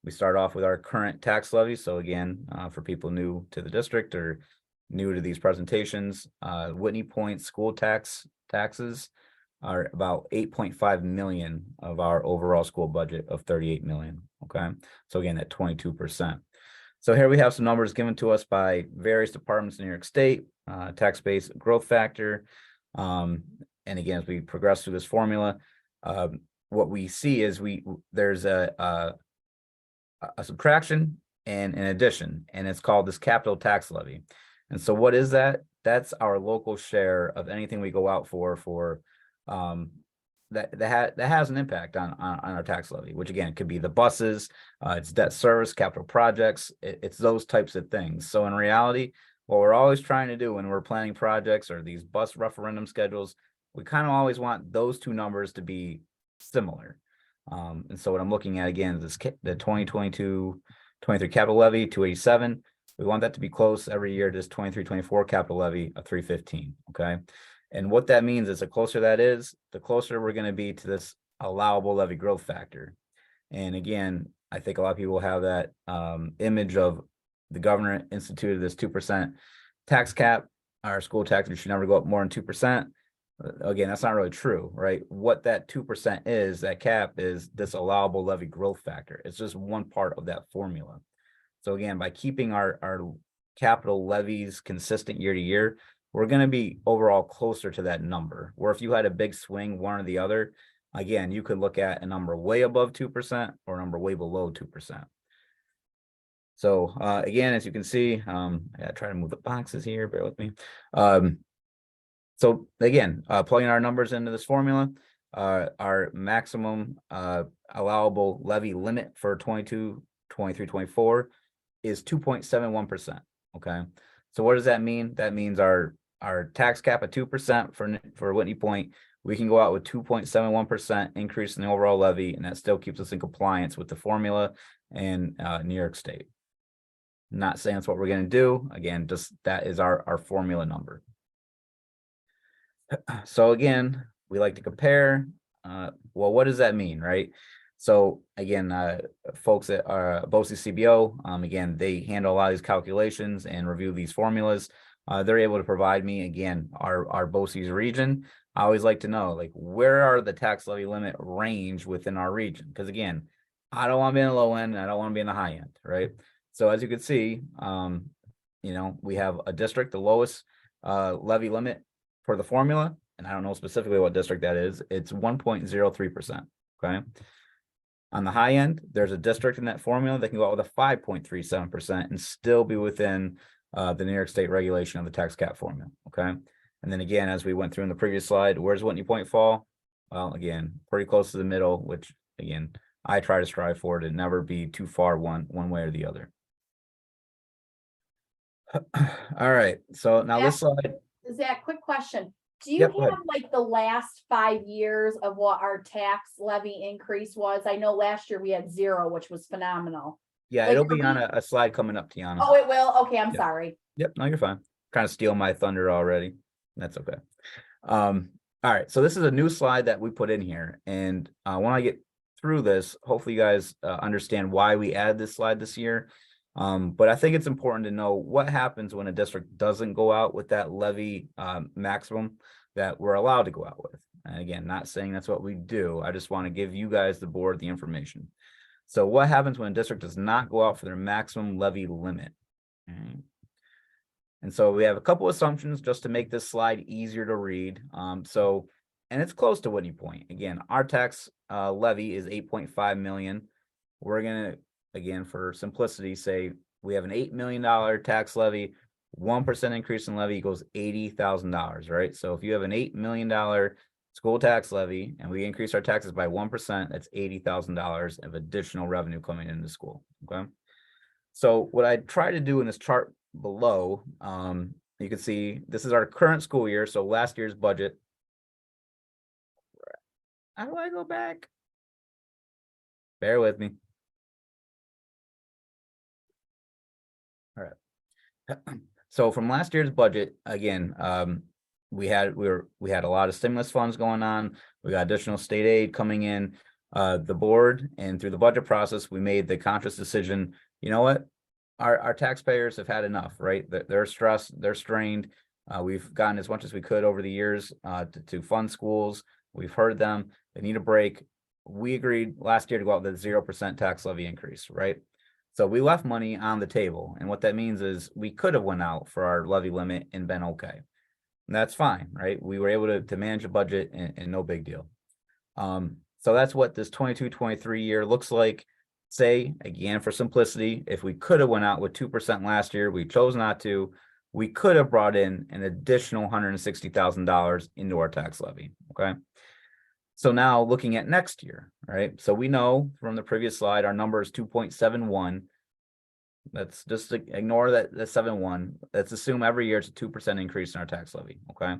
We start off with our current tax levy. So again, for people new to the district or new to these presentations, Whitney Point school taxes are about 8.5 million of our overall school budget of 38 million. Okay, so again, at 22%. So here we have some numbers given to us by various departments in New York State, tax base growth factor. And again, as we progress through this formula, what we see is there's a subtraction and an addition, and it's called this capital tax levy. And so what is that? That's our local share of anything we go out for that has an impact on our tax levy, which again, it could be the buses, it's debt service, capital projects, it's those types of things. So in reality, what we're always trying to do when we're planning projects or these bus referendum schedules, we kind of always want those two numbers to be similar. And so what I'm looking at again is the 2022-23 capital levy 287. We want that to be close every year to this 23-24 capital levy of 315. Okay. And what that means is the closer that is, the closer we're going to be to this allowable levy growth factor. And again, I think a lot of people have that image of the governor instituted this 2% tax cap. Our school taxes should never go up more than 2%. Again, that's not really true, right? What that 2% is, that cap is this allowable levy growth factor. It's just one part of that formula. So again, by keeping our capital levies consistent year to year, we're going to be overall closer to that number. Where if you had a big swing one or the other, again, you could look at a number way above 2% or a number way below 2%. So again, as you can see, I gotta try to move the boxes here, bear with me. So again, plugging our numbers into this formula, our maximum allowable levy limit for 22, 23, 24 is 2.71%. Okay. So what does that mean? That means our tax cap at 2% for Whitney Point, we can go out with 2.71% increase in the overall levy, and that still keeps us in compliance with the formula and New York State. Not saying that's what we're going to do. Again, just that is our formula number. So again, we like to compare. Well, what does that mean, right? So again, folks at BOCES CBO, again, they handle a lot of these calculations and review these formulas. They're able to provide me, again, our BOCES region. I always like to know, like, where are the tax levy limit range within our region? Because again, I don't want to be in the low end, and I don't want to be in the high end, right? So as you can see, we have a district, the lowest levy limit for the formula, and I don't know specifically what district that is. It's 1.03%. Okay. On the high end, there's a district in that formula that can go out with a 5.37% and still be within the New York State regulation of the tax cap formula. Okay. And then again, as we went through in the previous slide, where's Whitney Point fall? Well, again, pretty close to the middle, which again, I try to strive for to never be too far one way or the other. All right. So now this slide. Zach, quick question. Do you Yep, go ahead. have like the last 5 years of what our tax levy increase was? I know last year we had 0, which was phenomenal. Yeah, Like, it'll are be on we- a slide coming up, Tiana. Oh, it will? Okay, I'm Yep. sorry. Yep, no, you're fine. Trying to steal my thunder already. That's okay. All right, so this is a new slide that we put in here, and when I get through this, hopefully you guys understand why we added this slide this year. But I think it's important to know what happens when a district doesn't go out with that levy maximum that we're allowed to go out with. And again, not saying that's what we do. I just want to give you guys, the board, the information. So what happens when a district does not go out for their maximum levy limit? All right. And so we have a couple assumptions just to make this slide easier to read. And it's close to Whitney Point. Again, our tax levy is 8.5 million. We're gonna, again, for simplicity, say we have an $8 million tax levy, 1% increase in levy equals $80,000, right? So if you have an $8 million school tax levy and we increase our taxes by 1%, that's $80,000 of additional revenue coming into school, okay? So what I try to do in this chart below, you can see this is our current school year, so last year's budget. How do I go back? Bear with me. All right. So from last year's budget, again, we had a lot of stimulus funds going on. We got additional state aid coming in. The board, and through the budget process, we made the conscious decision, you know what? Our taxpayers have had enough, right? They're stressed, they're strained. We've gotten as much as we could over the years to fund schools. We've heard them, they need a break. We agreed last year to go out with a 0% tax levy increase, right? So we left money on the table. And what that means is we could have went out for our levy limit and been okay. And that's fine, right? We were able to manage a budget and no big deal. So that's what this 22-23 year looks like. Say, again, for simplicity, if we could have went out with 2% last year, we chose not to, we could have brought in an additional $160,000 into our tax levy, okay? So now looking at next year, right? So we know from the previous slide, our number is 2.71. Let's just ignore that 71. Let's assume every year it's a 2% increase in our tax levy, okay?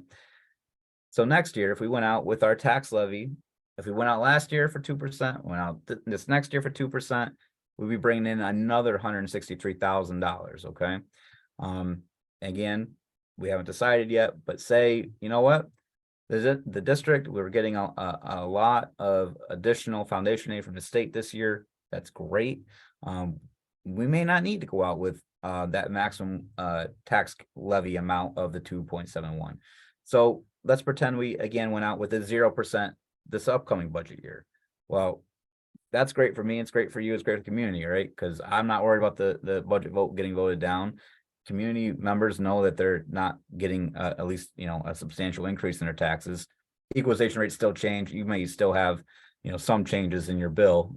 So next year, if we went out with our tax levy, if we went out last year for 2%, went out this next year for 2%, we'll be bringing in another $163,000, okay? Again, we haven't decided yet, but say, you know what? The district, we were getting a lot of additional foundation aid from the state this year. That's great. We may not need to go out with that maximum tax levy amount of the 2.71. So let's pretend we again went out with a 0% this upcoming budget year. Well, that's great for me. It's great for you. It's great for the community, right? Because I'm not worried about the budget vote getting voted down. Community members know that they're not getting at least, you know, a substantial increase in their taxes. Equalization rates still change. You may still have, you know, some changes in your bill.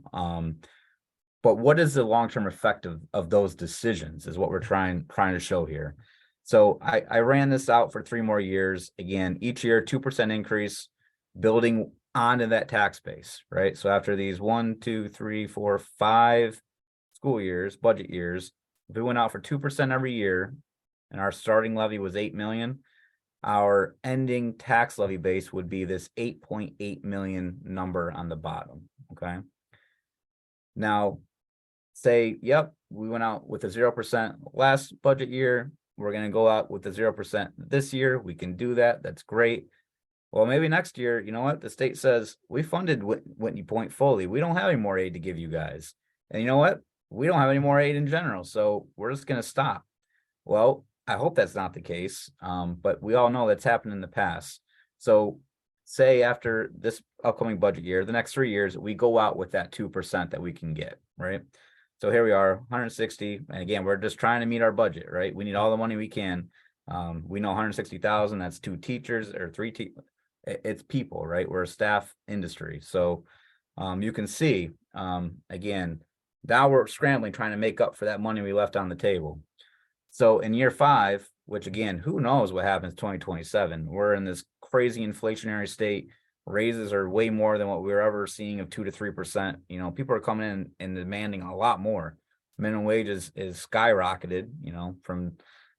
But what is the long-term effect of those decisions is what we're trying to show here. So I ran this out for 3 more years. Again, each year, 2% increase, building onto that tax base, right? So after these 1, 2, 3, 4, 5 school years, budget years, if we went out for 2% every year and our starting levy was 8 million, our ending tax levy base would be this 8.8 million number on the bottom, okay? Now, say, yep, we went out with a 0% last budget year. We're going to go out with the 0% this year. We can do that. That's great. Well, maybe next year, you know what? The state says we funded Whitney Point fully. We don't have any more aid to give you guys. And you know what? We don't have any more aid in general. So we're just going to stop. Well, I hope that's not the case. But we all know that's happened in the past. So say after this upcoming budget year, the next 3 years, we go out with that 2% that we can get, right? So here we are, 160. And again, we're just trying to meet our budget, right? We need all the money we can. We know 160,000, that's 2 teachers or 3 teachers. It's people, right? We're a staff industry. So you can see, again, now we're scrambling, trying to make up for that money we left on the table. So in year 5, which again, who knows what happens 2027, we're in this crazy inflationary state. Raises are way more than what we were ever seeing of 2 to 3%. You know, people are coming in and demanding a lot more. Minimum wage is skyrocketed, you know, from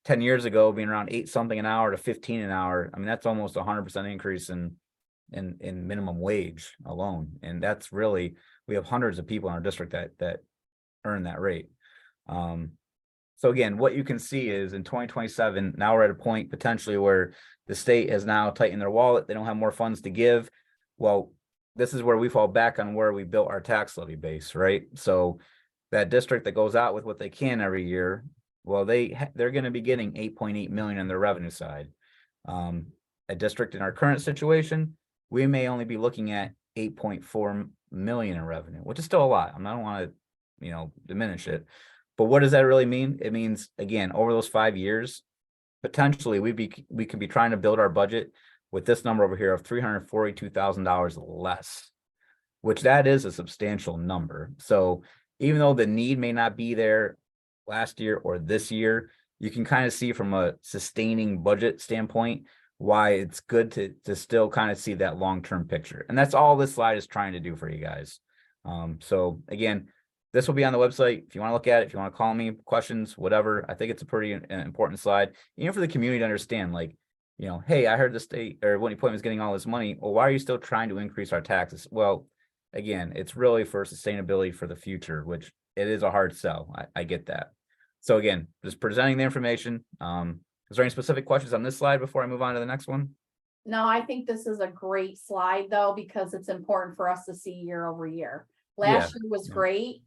10 years ago being around 8 something an hour to 15 an hour. I mean, that's almost 100% increase in minimum wage alone. And that's really, we have hundreds of people in our district that earn that rate. So again, what you can see is in 2027, now we're at a point potentially where the state has now tightened their wallet. They don't have more funds to give. Well, this is where we fall back on where we built our tax levy base, right? So that district that goes out with what they can every year, well, they're going to be getting 8.8 million on their revenue side. A district in our current situation, we may only be looking at 8.4 million in revenue, which is still a lot. I don't want to, diminish it. But what does that really mean? It means, again, over those 5 years, potentially we could be trying to build our budget with this number over here of $342,000 less, which that is a substantial number. So even though the need may not be there last year or this year, you can kind of see from a sustaining budget standpoint why it's good to still kind of see that long-term picture. And that's all this slide is trying to do for you guys. So again, this will be on the website. If you want to look at it, if you want to call me, questions, whatever, I think it's a pretty important slide, even for the community to understand, like, hey, I heard the state or Whitney Point was getting all this money. Well, why are you still trying to increase our taxes? Well, again, it's really for sustainability for the future, which it is a hard sell. I get that. So again, just presenting the information. Is there any specific questions on this slide before I move on to the next one? No, I think this is a great slide though, because it's important for us to see year over year. Last year was great,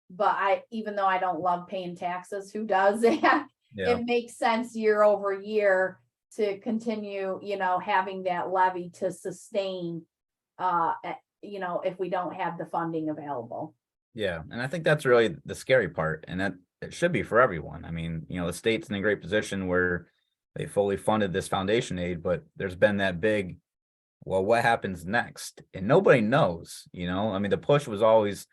but even though I don't love paying taxes, who does that? Yeah. It makes sense year over year to continue, having that levy to sustain, if we don't have the funding available. Yeah. And I think that's really the scary part. And that it should be for everyone. I mean, the state's in a great position where they fully funded this foundation aid, but there's been that big, well, what happens next? And nobody knows, I mean, the push was always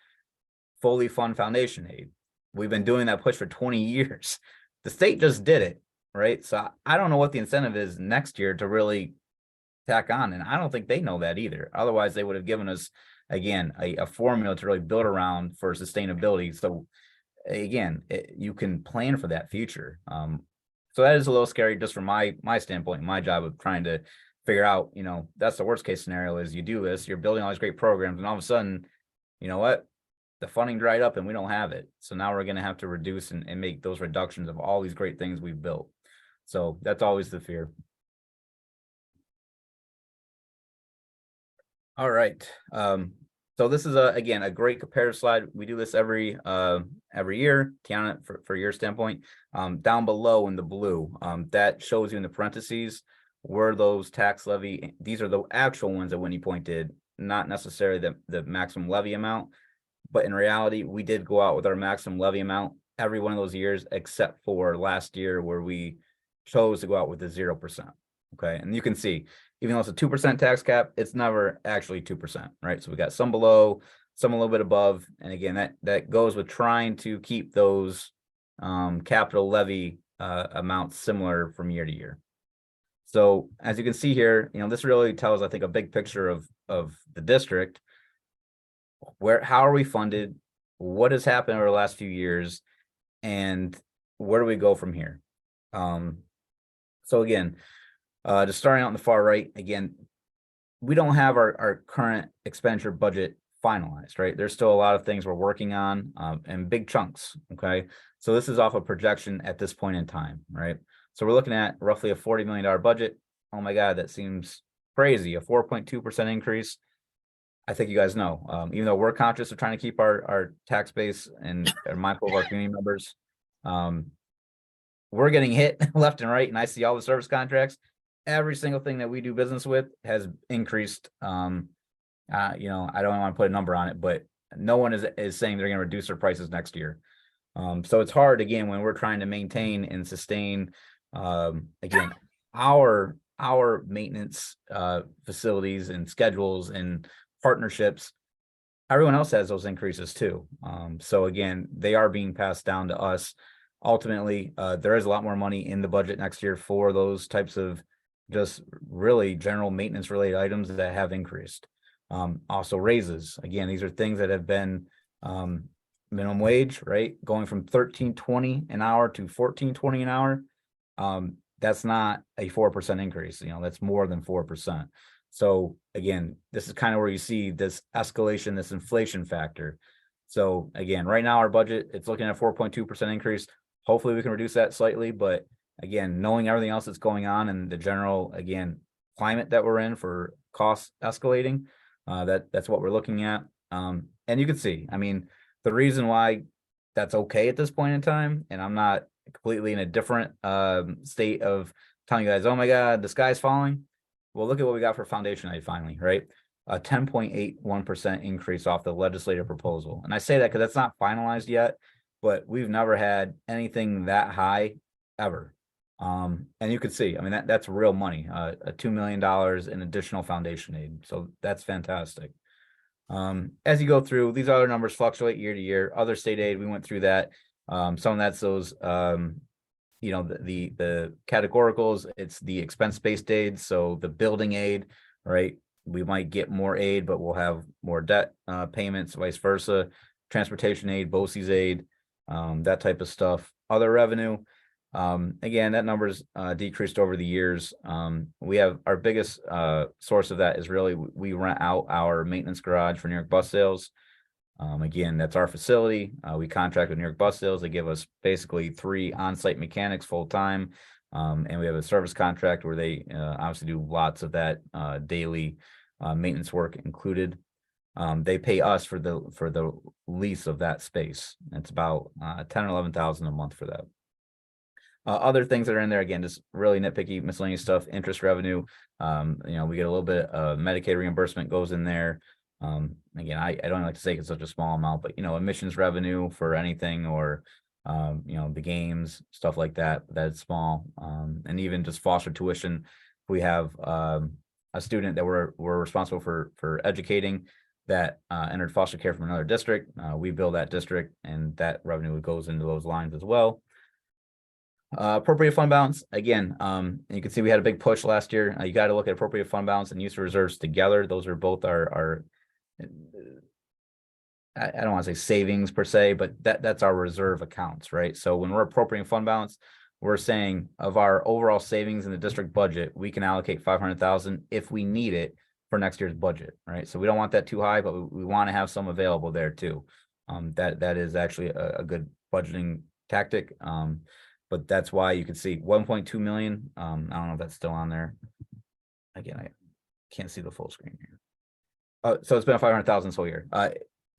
fully fund foundation aid. We've been doing that push for 20 years. The state just did it, right? So I don't know what the incentive is next year to really tack on. And I don't think they know that either. Otherwise, they would have given us, again, a formula to really build around for sustainability. So again, you can plan for that future. So that is a little scary just from my standpoint, my job of trying to figure out, that's the worst case scenario is you do this, you're building all these great programs, and all of a sudden, you know what? The funding dried up and we don't have it. So now we're going to have to reduce and make those reductions of all these great things we've built. So that's always the fear. All right. So this is again, a great comparative slide. We do this every year, Tiana, for your standpoint. Down below in the blue, that shows you in the parentheses where those tax levy, these are the actual ones that Whitney Point did, not necessarily the maximum levy amount. But in reality, we did go out with our maximum levy amount every one of those years, except for last year where we chose to go out with the 0%. Okay. And you can see, even though it's a 2% tax cap, it's never actually 2%, right? So we got some below, some a little bit above. And again, that goes with trying to keep those capital levy amounts similar from year to year. So as you can see here, this really tells, I think, a big picture of the district. How are we funded? What has happened over the last few years? And where do we go from here? So again, just starting out on the far right, again, we don't have our current expenditure budget finalized, right? There's still a lot of things we're working on and big chunks, okay? So this is off a projection at this point in time, right? So we're looking at roughly a $40 million budget. Oh my God, that seems crazy, a 4.2% increase. I think you guys know, even though we're conscious of trying to keep our tax base and are mindful of our community members, we're getting hit left and right. And I see all the service contracts. Every single thing that we do business with has increased. I don't want to put a number on it, but no one is saying they're going to reduce their prices next year. So it's hard, again, when we're trying to maintain and sustain, again, our maintenance facilities and schedules and partnerships. Everyone else has those increases too. So again, they are being passed down to us. Ultimately, there is a lot more money in the budget next year for those types of just really general maintenance related items that have increased. Also raises. Again, these are things that have been minimum wage, right? Going from $13.20 an hour to $14.20 an hour. That's not a 4% increase, that's more than 4%. So again, this is kind of where you see this escalation, this inflation factor. So again, right now our budget, it's looking at 4.2% increase. Hopefully we can reduce that slightly, but again, knowing everything else that's going on and the general, again, climate that we're in for costs escalating, that's what we're looking at. And you can see, I mean, the reason why that's okay at this point in time, and I'm not completely in a different state of telling you guys, oh my God, the sky's falling. Well, look at what we got for foundation aid finally, right? A 10.81% increase off the legislative proposal. And I say that because that's not finalized yet, but we've never had anything that high ever. And you can see, I mean, that's real money, a $2 million in additional foundation aid. So that's fantastic. As you go through, these other numbers fluctuate year to year. Other state aid, we went through that. Some of that's those, the categoricals, it's the expense-based aid. So the building aid, right? We might get more aid, but we'll have more debt payments, vice versa. Transportation aid, BOCES aid, that type of stuff. Other revenue, again, that number's decreased over the years. We have our biggest source of that is really we rent out our maintenance garage for New York Bus Sales. Again, that's our facility. We contract with New York Bus Sales. They give us basically 3 on-site mechanics full time. And we have a service contract where they obviously do lots of that daily maintenance work included. They pay us for the lease of that space. It's about 10 or 11,000 a month for that. Other things that are in there, again, just really nitpicky miscellaneous stuff, interest revenue. We get a little bit of Medicaid reimbursement goes in there. Again, I don't like to say it's such a small amount, but admissions revenue for anything or the games, stuff like that, that's small. And even just foster tuition. We have a student that we're responsible for educating that entered foster care from another district. We bill that district and that revenue goes into those lines as well. Appropriate fund balance, again, you can see we had a big push last year. You got to look at appropriate fund balance and use of reserves together. Those are both our I don't want to say savings per se, but that's our reserve accounts, right? So when we're appropriating fund balance, we're saying of our overall savings in the district budget, we can allocate 500,000 if we need it for next year's budget, right? So we don't want that too high, but we want to have some available there too. That is actually a good budgeting tactic. But that's why you can see 1.2 million. I don't know if that's still on there. Again, I can't see the full screen here. So it's been a 500,000 this whole year.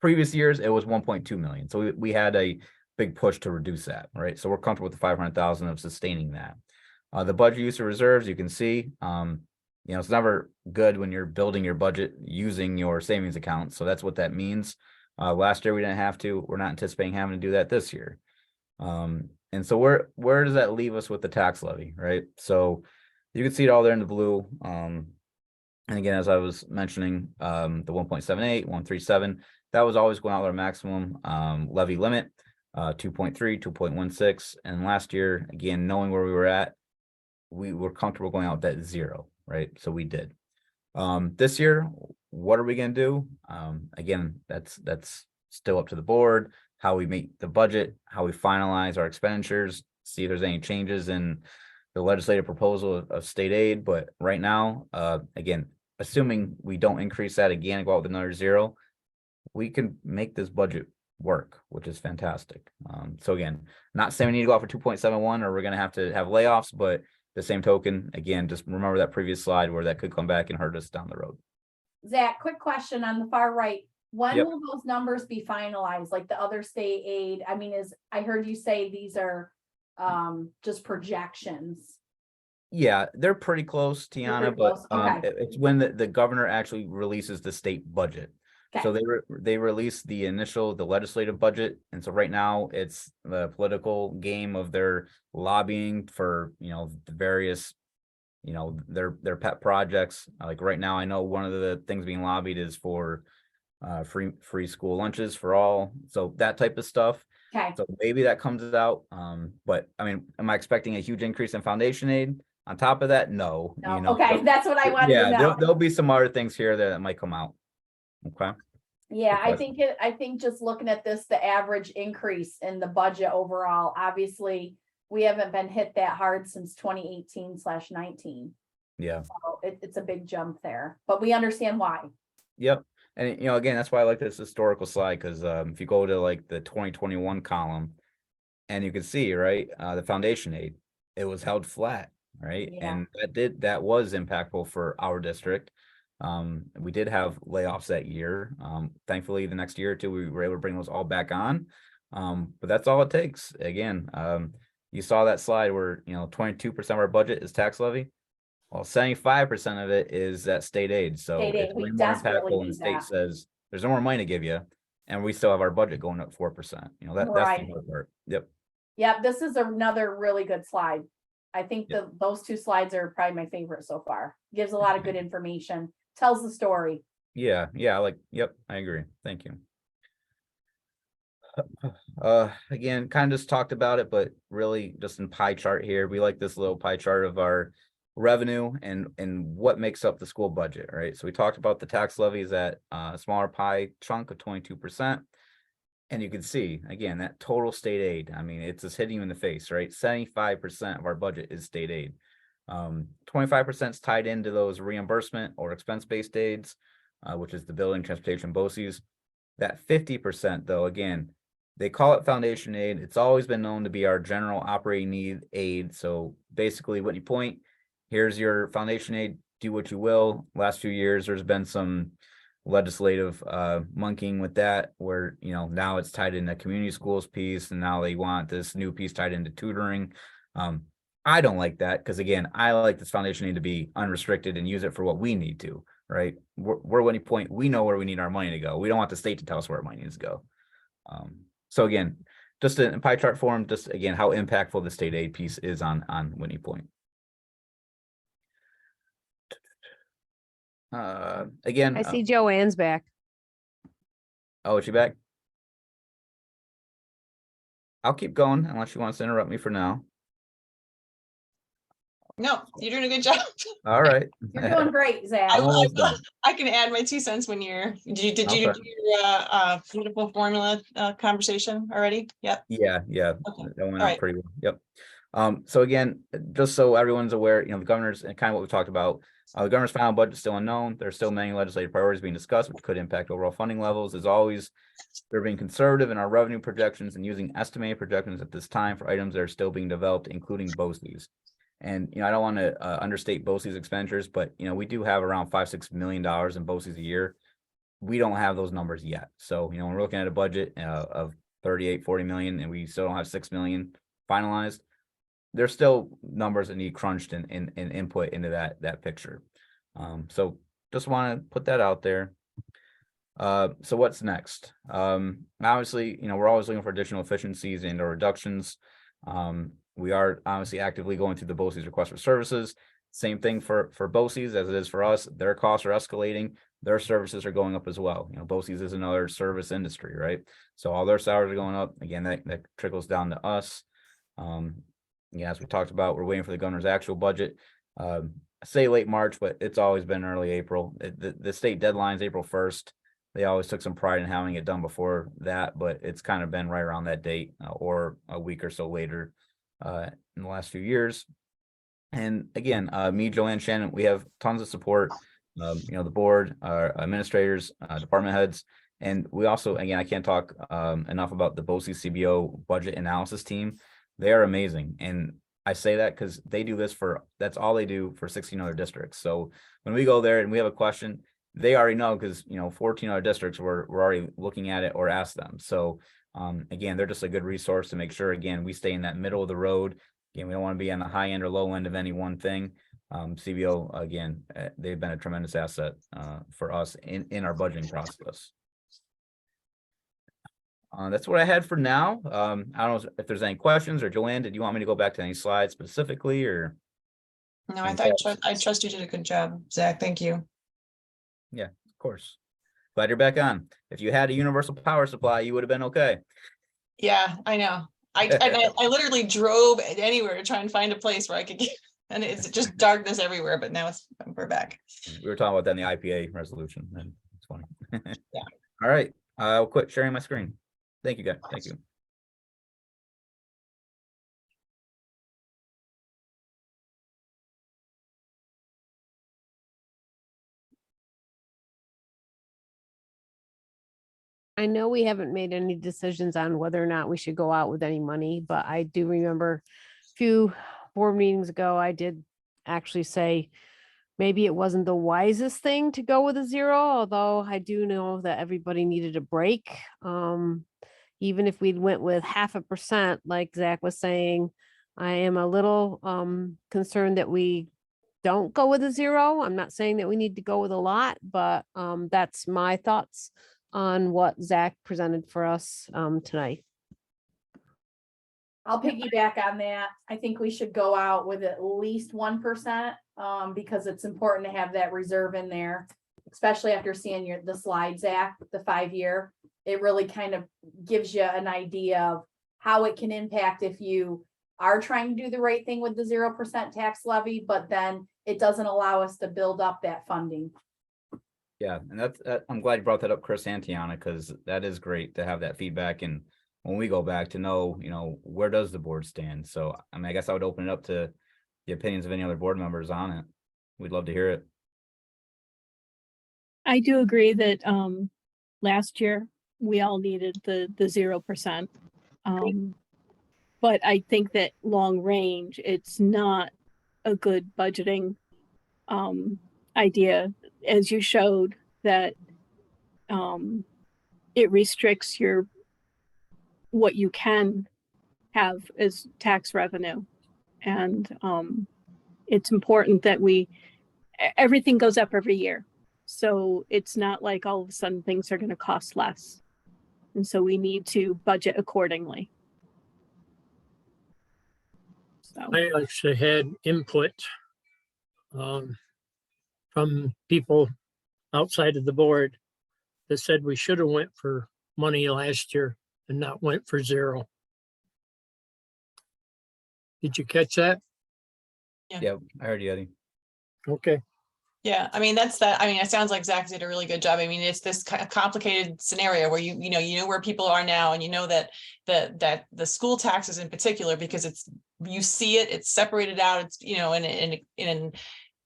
Previous years, it was 1.2 million. So we had a big push to reduce that, right? So we're comfortable with the 500,000 of sustaining that. The budget use of reserves, you can see, it's never good when you're building your budget using your savings account. So that's what that means. Last year, we didn't have to. We're not anticipating having to do that this year. And so where does that leave us with the tax levy, right? So you can see it all there in the blue. And again, as I was mentioning, the 1.78, 137, that was always going out with our maximum levy limit, 2.3, 2.16. And last year, again, knowing where we were at, we were comfortable going out with that 0, right? So we did. This year, what are we going to do? Again, that's still up to the board, how we meet the budget, how we finalize our expenditures, see if there's any changes in the legislative proposal of state aid. But right now, again, assuming we don't increase that again and go out with another 0, we can make this budget work, which is fantastic. So again, not saying we need to go out for 2.71 or we're going to have layoffs, but the same token, again, just remember that previous slide where that could come back and hurt us down the road. Zach, quick question on the far right. When Yep. will those numbers be finalized? Like the other state aid? I mean, I heard you say these are just projections. Yeah, they're pretty close, Tiana, pretty but close, okay. it's when the governor actually releases the state budget. So they release the legislative budget, and so right now it's the political game of their lobbying for the various their pet projects. Like right now, I know one of the things being lobbied is for free school lunches for all, so that type of stuff. Okay. So maybe that comes out. But I mean, am I expecting a huge increase in foundation aid on top of that? No. Okay, that's what I wanted to know. There'll be some other things here that might come out. Okay. Yeah, I think just looking at this, the average increase in the budget overall, obviously we haven't been hit that hard since 2018/19. Yeah. So it's a big jump there, but we understand why. Yep. And again, that's why I like this historical slide, because if you go to like the 2021 column, and you can see, right, the foundation aid, it was held flat, right? Yeah. And that was impactful for our district. We did have layoffs that year. Thankfully, the next year or two, we were able to bring those all back on. But that's all it takes. Again, you saw that slide where 22% of our budget is tax levy. Well, 75% of it is that state aid. So State aid, it's we way more desperately impactful when the need state that. says there's no more money to give you, and we still have our budget going up 4%. That's Right. the hard part. Yep. Yep, this is another really good slide. I think Yep. those two slides are probably my favorite so far. Gives a lot of good information, tells the story. Yeah. Yep, I agree. Thank you. Again, kind of just talked about it, but really just in pie chart here, we like this little pie chart of our revenue and what makes up the school budget, right? So we talked about the tax levies at a smaller pie chunk of 22%. And you can see, again, that total state aid, I mean, it's just hitting you in the face, right? 75% of our budget is state aid. 25% is tied into those reimbursement or expense-based aids, which is the building, transportation, BOCES. That 50%, though, again, they call it foundation aid. It's always been known to be our general operating need aid. So basically, Whitney Point, here's your foundation aid, do what you will. Last few years, there's been some legislative monkeying with that, where now it's tied in the community schools piece, and now they want this new piece tied into tutoring. I don't like that, because again, I like this foundation aid to be unrestricted and use it for what we need to, right? We're Whitney Point, we know where we need our money to go. We don't want the state to tell us where our money needs to go. So again, just in pie chart form, just again, how impactful the state aid piece is on Whitney Point. Again, I see Joanne's back. oh, is she back? I'll keep going unless she wants to interrupt me for now. No, you're doing a good job. All right. You're doing great, Zach. I'm almost done. I can add my 2 cents when did you do Okay. your beautiful formula conversation already? Yep. Yeah. Okay. That went All out right. pretty well. Yep. So again, just so everyone's aware, the governor's, and kind of what we talked about, the governor's final budget is still unknown. There's still many legislative priorities being discussed, which could impact overall funding levels. As always, they're being conservative in our revenue projections and using estimated projections at this time for items that are still being developed, including BOCES. And I don't want to understate BOCES expenditures, but we do have around $5-6 million in BOCES a year. We don't have those numbers yet. So when we're looking at a budget of 38-40 million, and we still don't have 6 million finalized, there's still numbers that need crunched and input into that picture. So just want to put that out there. So what's next? Obviously, we're always looking for additional efficiencies and or reductions. We are obviously actively going through the BOCES request for services. Same thing for BOCES as it is for us. Their costs are escalating. Their services are going up as well. BOCES is another service industry, right? So all their salaries are going up. Again, that trickles down to us. As we talked about, we're waiting for the governor's actual budget. I say late March, but it's always been early April. The state deadline is April 1st. They always took some pride in having it done before that, but it's kind of been right around that date or a week or so later in the last few years. And again, me, Joanne, Shannon, we have tons of support. The board, our administrators, department heads, and we also, again, I can't talk enough about the BOCES CBO budget analysis team. They are amazing, and I say that because they do this that's all they do for 16 other districts. So when we go there and we have a question, they already know, because 14 other districts were already looking at it or asked them. So again, they're just a good resource to make sure, again, we stay in that middle of the road. Again, we don't want to be on the high end or low end of any one thing. CBO, again, they've been a tremendous asset for us in our budgeting process. That's what I had for now. I don't know if there's any questions, or Joanne, did you want me to go back to any slides specifically, or? No, I trust you did a good job, Zach. Thank you. Yeah, of course. Glad you're back on. If you had a universal power supply, you would have been okay. Yeah, I know. I literally drove anywhere to try and find a place where I could get, and it's just darkness everywhere, but now we're back. We were talking about that in the IPA resolution, and it's funny. Yeah. All right. I'll quit sharing my screen. Thank you, guys. Thank you. I know we haven't made any decisions on whether or not we should go out with any money, but I do remember a few board meetings ago, I did actually say maybe it wasn't the wisest thing to go with a zero, although I do know that everybody needed a break. Even if we went with 0.5%, like Zach was saying, I am a little concerned that we don't go with a zero. I'm not saying that we need to go with a lot, but that's my thoughts on what Zach presented for us tonight. I'll piggyback on that. I think we should go out with at least 1%, because it's important to have that reserve in there, especially after seeing the slide, Zach, the 5-year. It really kind of gives you an idea of how it can impact if you are trying to do the right thing with the 0% tax levy, but then it doesn't allow us to build up that funding. Yeah, and that's, I'm glad you brought that up, Chris and Tiana, because that is great to have that feedback. And when we go back to know, where does the board stand? So, I mean, I guess I would open it up to the opinions of any other board members on it. We'd love to hear it. I do agree that last year we all needed the 0%. But I think that long range, it's not a good budgeting idea, as you showed that it restricts what you can have as tax revenue. And it's important that everything goes up every year. So it's not like all of a sudden things are going to cost less. And so we need to budget accordingly. So I actually had input from people outside of the board that said we should have went for money last year and not went for zero. Did you catch that? Yeah, I heard you, Eddie. Okay. Yeah, I mean, it sounds like Zach did a really good job. I mean, it's this complicated scenario where you know where people are now, and you know that the school taxes in particular, because you see it's separated out, it's, and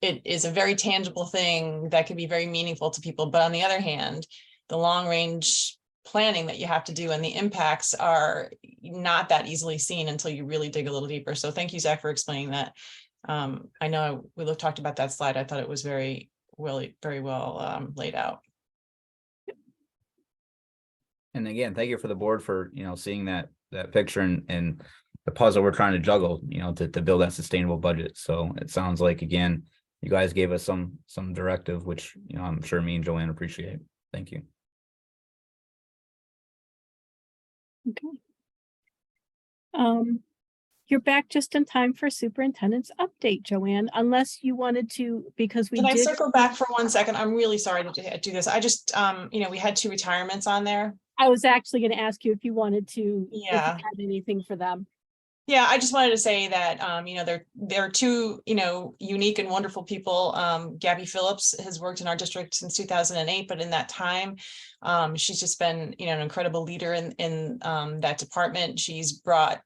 it is a very tangible thing that can be very meaningful to people. But on the other hand, the long range planning that you have to do and the impacts are not that easily seen until you really dig a little deeper. So thank you, Zach, for explaining that. I know we talked about that slide. I thought it was very well laid out. And again, thank you for the board for, seeing that picture and the puzzle we're trying to juggle, to build that sustainable budget. So it sounds like, again, you guys gave us some directive, which, I'm sure me and Joanne appreciate. Thank you. okay. You're back just in time for superintendent's update, Joanne, unless you wanted to, because we Can I did. circle back for 1 second? I'm really sorry to do this. I just, we had 2 retirements on there. I was actually going to ask you if you wanted to, if you Yeah. had anything for them. Yeah, I just wanted to say that, there are 2, unique and wonderful people. Gabby Phillips has worked in our district since 2008, but in that time, she's just been, an incredible leader in that department. She's brought,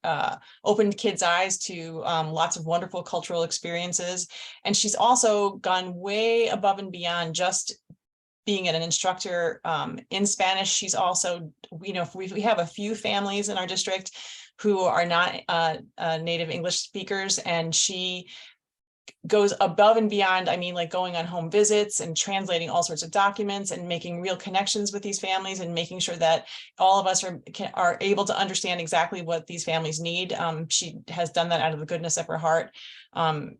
opened kids' eyes to lots of wonderful cultural experiences. And she's also gone way above and beyond just being an instructor in Spanish. She's also, we have a few families in our district who are not native English speakers, and she goes above and beyond. I mean, like going on home visits and translating all sorts of documents and making real connections with these families and making sure that all of us are able to understand exactly what these families need. She has done that out of the goodness of her heart.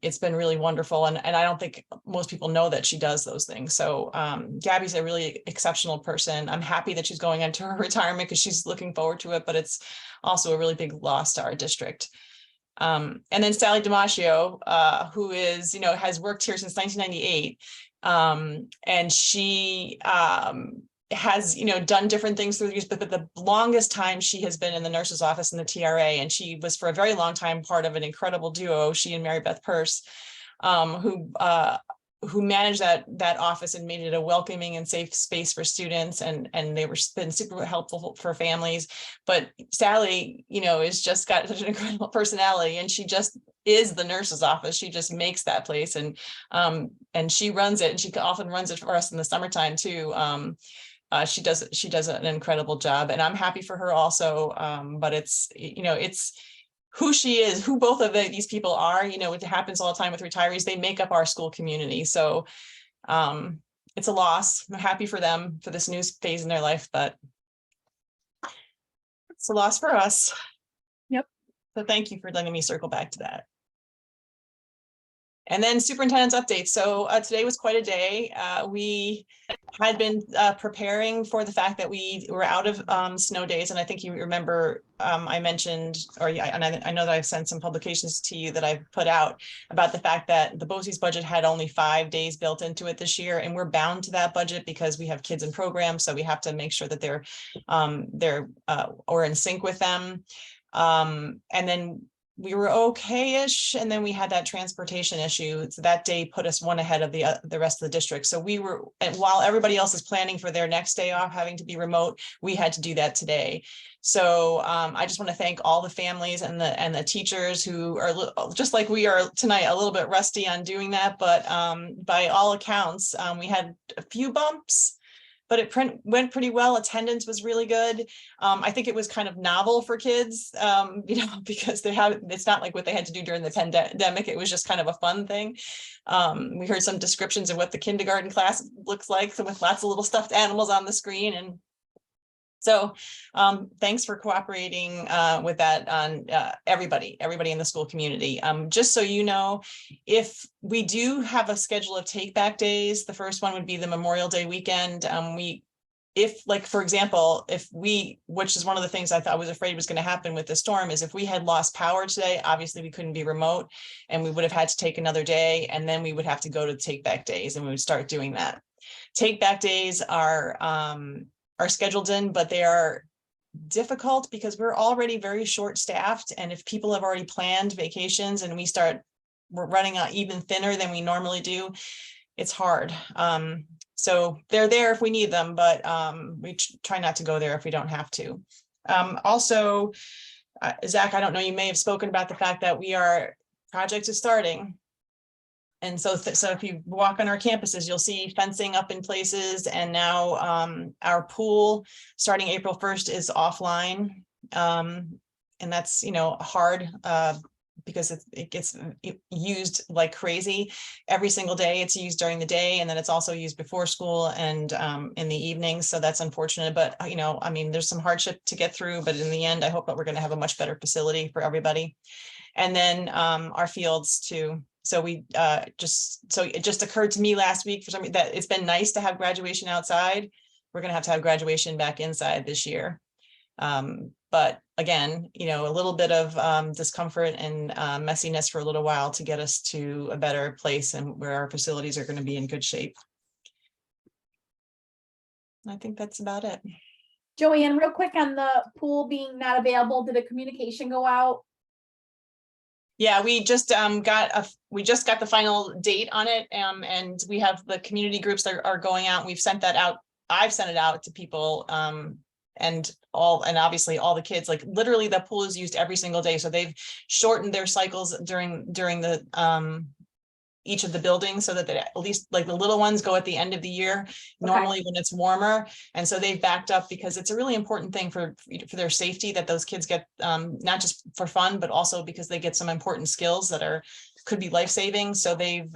It's been really wonderful. And I don't think most people know that she does those things. So Gabby's a really exceptional person. I'm happy that she's going into her retirement because she's looking forward to it, but it's also a really big loss to our district. And then Sally Damasio, who is, has worked here since 1998. And she has, done different things through the years, but the longest time she has been in the nurse's office in the TRA. And she was for a very long time part of an incredible duo, she and Mary Beth Purse, who managed that office and made it a welcoming and safe space for students, and they were been super helpful for families. But Sally, is just got such an incredible personality, and she just is the nurse's office. She just makes that place, and she runs it, and she often runs it for us in the summertime too. she does an incredible job, and I'm happy for her also. But it's, it's who she is, who both of these people are. It happens all the time with retirees. They make up our school community. So it's a loss. I'm happy for them for this new phase in their life, but it's a loss for us. Yep. So thank you for letting me circle back to that. And then superintendent's update. So today was quite a day. We had been preparing for the fact that we were out of snow days. And I think you remember I mentioned, and I know that I've sent some publications to you that I've put out about the fact that the BOCES budget had only 5 days built into it this year. And we're bound to that budget because we have kids in programs. So we have to make sure that we're in sync with them. And then we were okay-ish, and then we had that transportation issue. So that day put us one ahead of the rest of the district. So we were, and while everybody else is planning for their next day off having to be remote, we had to do that today. So I just want to thank all the families and the teachers who are just like we are tonight, a little bit rusty on doing that. But by all accounts, we had a few bumps, but it went pretty well. Attendance was really good. I think it was kind of novel for kids, because it's not like what they had to do during the pandemic. It was just kind of a fun thing. We heard some descriptions of what the kindergarten class looks like, so with lots of little stuffed animals on the screen. And so thanks for cooperating with that on everybody in the school community. Just so you know, if we do have a schedule of take back days, the first one would be the Memorial Day weekend. For example, which is one of the things I was afraid was going to happen with the storm, is if we had lost power today, obviously we couldn't be remote and we would have had to take another day, and then we would have to go to take back days, and we would start doing that. Take back days are scheduled in, but they are difficult because we're already very short staffed. And if people have already planned vacations and we're running out even thinner than we normally do, it's hard. So they're there if we need them, but we try not to go there if we don't have to. Also, Zach, I don't know, you may have spoken about the fact that project is starting. And so if you walk on our campuses, you'll see fencing up in places. And now our pool starting April 1st is offline. And that's, hard because it gets used like crazy every single day. It's used during the day, and then it's also used before school and in the evenings. So that's unfortunate, but there's some hardship to get through, but in the end, I hope that we're going to have a much better facility for everybody. And then our fields too. So it just occurred to me last week for some reason that it's been nice to have graduation outside. We're going to have graduation back inside this year. But again, a little bit of discomfort and messiness for a little while to get us to a better place and where our facilities are going to be in good shape. I think that's about it. Joanne, real quick on the pool being not available, did a communication go out? Yeah, we just got the final date on it, and we have the community groups that are going out. We've sent that out. I've sent it out to people, and obviously all the kids. Like literally, the pool is used every single day, so they've shortened their cycles during the each of the buildings so that they, at least like the little ones go at the end of the year, normally when it's warmer. And so they've backed up because it's a really important thing for their safety that those kids get, not just for fun, but also because they get some important skills that could be life-saving. So they've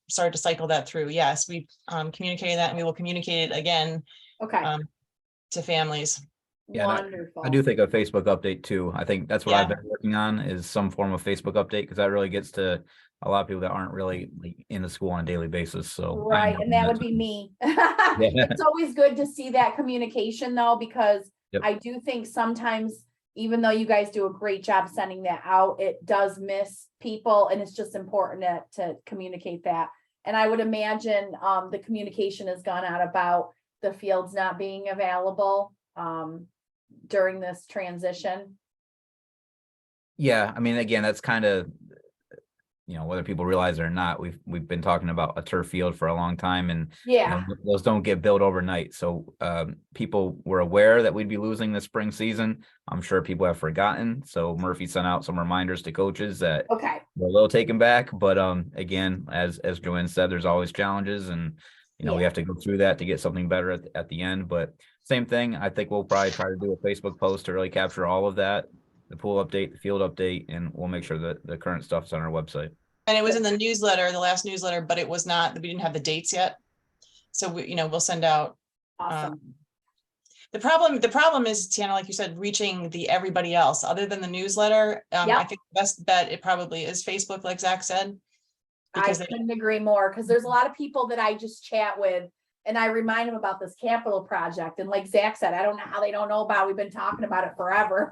started to cycle that through. Yes, we've communicated that, and we will communicate it again to families. Yeah, Wonderful. I do think a Facebook update too. I think that's what I've Yeah. been working on, is some form of Facebook update, because that really gets to a lot of people that aren't really in the school on a daily basis. So Right, and that would be me. It's always good to see that communication though, because I do think sometimes, even though you guys do a great job sending that out, it does miss people, and it's just important to communicate that. And I would imagine the communication has gone out about the fields not being available during this transition. Yeah, I mean, again, that's kind of, whether people realize it or not, we've been talking about a turf field for a long time, and those don't get built overnight. So people were aware that we'd be losing the spring season. I'm sure people have forgotten. So Murphy sent out some reminders to coaches that we're a little taken back. But again, as Joanne said, there's always challenges, and you know, we Yeah. have to go through that to get something better at the end, but same thing. I think we'll probably try to do a Facebook post to really capture all of that, the pool update, the field update, and we'll make sure that the current stuff's on our website. And it was in the newsletter, the last newsletter, but it was not, we didn't have the dates yet. So we, you know, we'll send out. Awesome. The problem is, Tiana, like you said, reaching the everybody else other than the newsletter. I Yep. think the best bet, it probably is Facebook, like Zach said. I Because they, couldn't agree more, because there's a lot of people that I just chat with and I remind them about this capital project. And like Zach said, I don't know how they don't know about it. We've been talking about it forever.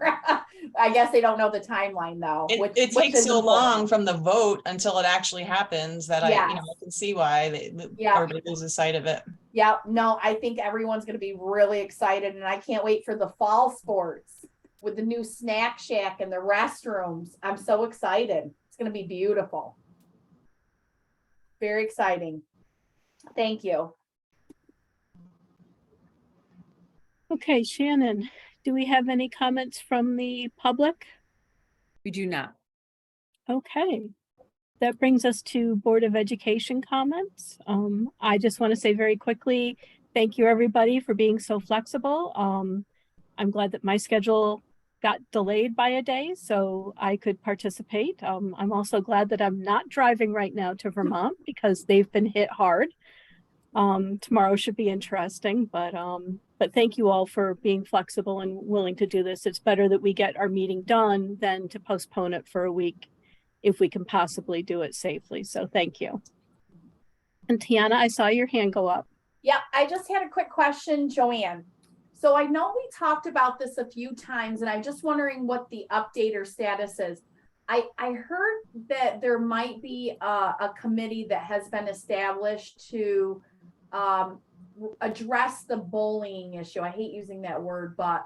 I guess they don't know the timeline though. it which takes is so important. long from the vote until it actually happens that I, you know, I can see why Yeah. everybody loses sight of it. Yeah, no, I think everyone's gonna be really excited, and I can't wait for the fall sports with the new snack shack and the restrooms. I'm so excited. It's gonna be beautiful. Very exciting. Thank you. Okay, Shannon, do we have any comments from the public? We do not. Okay. That brings us to Board of Education comments. I just want to say very quickly, thank you everybody for being so flexible. I'm glad that my schedule got delayed by a day so I could participate. I'm also glad that I'm not driving right now to Vermont because they've been hit hard. Tomorrow should be interesting, but thank you all for being flexible and willing to do this. It's better that we get our meeting done than to postpone it for a week if we can possibly do it safely. So thank you. And Tiana, I saw your hand go up. Yeah, I just had a quick question, Joanne. So I know we talked about this a few times, and I'm just wondering what the update or status is. I heard that there might be a committee that has been established to address the bullying issue. I hate using that word, but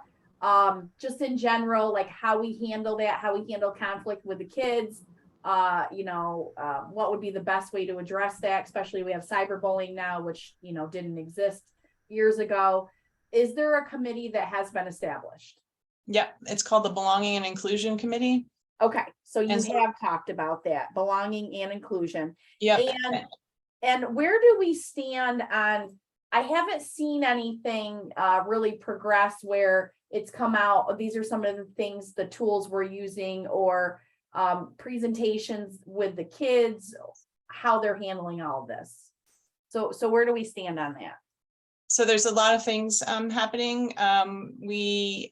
just in general, like how we handle that, how we handle conflict with the kids. What would be the best way to address that, especially we have cyberbullying now, which, you know, didn't exist years ago. Is there a committee that has been established? Yeah, it's called the Belonging and Inclusion Committee. Okay, so you And- have talked about that, belonging and inclusion. Yeah. And where do we stand on, I haven't seen anything really progress where it's come out, these are some of the things, the tools we're using, or presentations with the kids, how they're handling all of this. So where do we stand on that? So there's a lot of things happening. We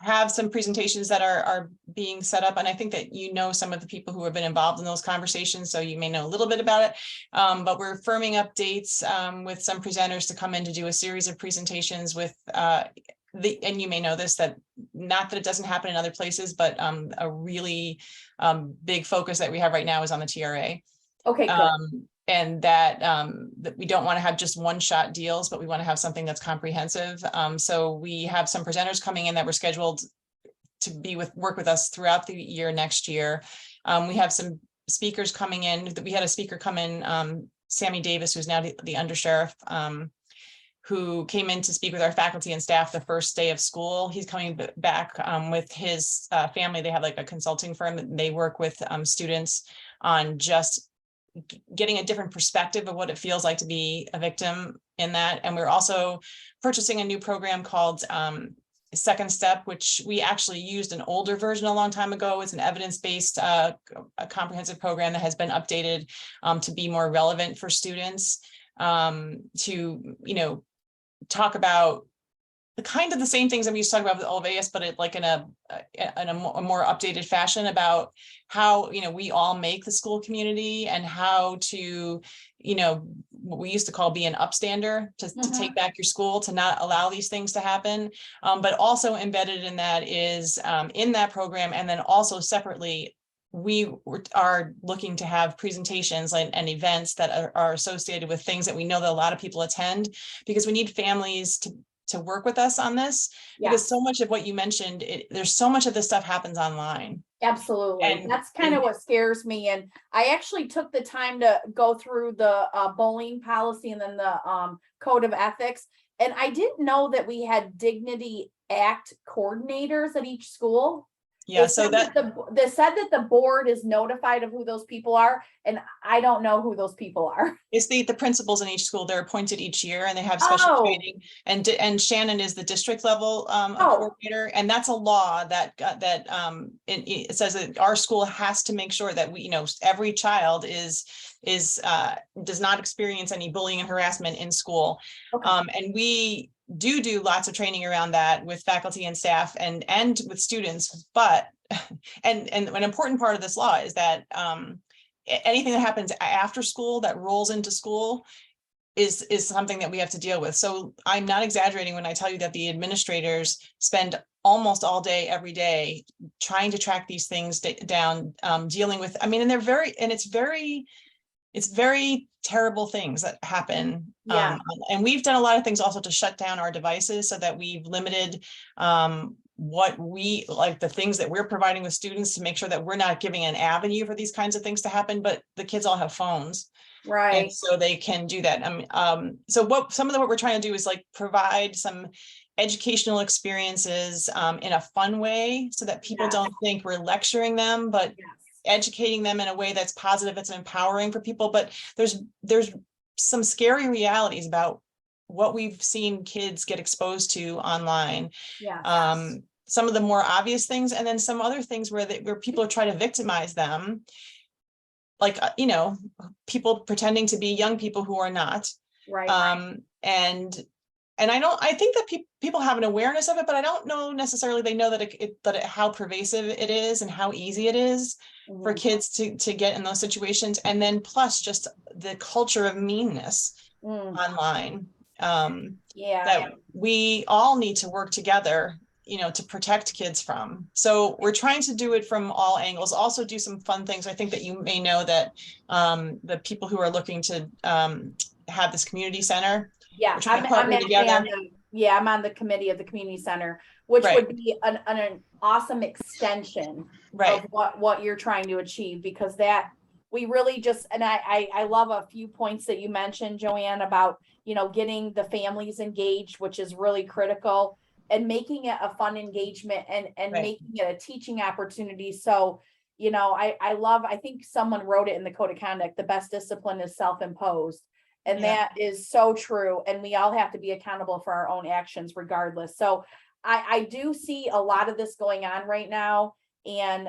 have some presentations that are being set up, and I think that you know some of the people who have been involved in those conversations, so you may know a little bit about it. But we're firming up dates with some presenters to come in to do a series of presentations with and you may know this, that not that it doesn't happen in other places, but a really big focus that we have right now is on the TRA. Okay, good. And that we don't want to have just one-shot deals, but we want to have something that's comprehensive. So we have some presenters coming in that were scheduled to work with us throughout the year next year. We have some speakers coming in. We had a speaker come in, Sammy Davis, who's now the undersheriff, who came in to speak with our faculty and staff the first day of school. He's coming back with his family. They have like a consulting firm that they work with students on just getting a different perspective of what it feels like to be a victim in that. And we're also purchasing a new program called Second Step, which we actually used an older version a long time ago. It's an evidence-based a comprehensive program that has been updated to be more relevant for students, to, you know, talk about the kind of the same things that we used to talk about with Olveus, but it like in a more updated fashion about how, you know, we all make the school community, and how to, you know, what we used to call be an upstander, to take back your school, to not allow these things to happen. But also embedded in that is in that program, and then also separately, we are looking to have presentations and events that are associated with things that we know that a lot of people attend, because we need families to work with us on this, because so much of what you mentioned, there's so much of this stuff happens online. Absolutely. And that's kind of what scares me. And I actually took the time to go through the bullying policy and then the code of ethics. And I didn't know that we had Dignity Act coordinators at each school. Yeah, It so said that, they said that the board is notified of who those people are, and I don't know who those people are. it's the principals in each school, they're appointed each year and they have special Oh. training. And Shannon is the district level Oh. coordinator, and that's a law that it says that our school has to make sure that we, every child is does not experience any bullying and harassment in school. Okay. And we do lots of training around that with faculty and staff and with students, but and an important part of this law is that anything that happens after school that rolls into school is something that we have to deal with. So I'm not exaggerating when I tell you that the administrators spend almost all day, every day, trying to track these things down, dealing with, it's very terrible things that happen. Yeah. And we've done a lot of things also to shut down our devices so that we've limited what we like, the things that we're providing with students to make sure that we're not giving an avenue for these kinds of things to happen, but the kids all have phones. Right. And so they can do that. So what we're trying to do is like provide some educational experiences in a fun way so that people Yes. don't think we're lecturing them, but Yes. educating them in a way that's positive, it's empowering for people. But there's some scary realities about what we've seen kids get exposed to online. Yes. Some of the more obvious things, and then some other things where people are trying to victimize them, like people pretending to be young people who are not. Right. And I think that people have an awareness of it, but I don't know necessarily they know that how pervasive it is and how easy it is for Mhm. kids to get in those situations. And then plus just the culture of meanness Mm. online, Yeah. that we all need to work together, to protect kids from. So we're trying to do it from all angles, also do some fun things. I think that you may know that the people who are looking to have this community center, Yeah, we're trying to I'm partner actually together. I'm on the committee of the community center, which Right. would be an awesome extension Right. of what you're trying to achieve, because that we really just, and I love a few points that you mentioned, Joanne, about, getting the families engaged, which is really critical, and making it a fun engagement and Right. making it a teaching opportunity. So, I think someone wrote it in the code of conduct, the best discipline is self-imposed. And Yeah. that is so true. And we all have to be accountable for our own actions regardless. So I do see a lot of this going on right now. And,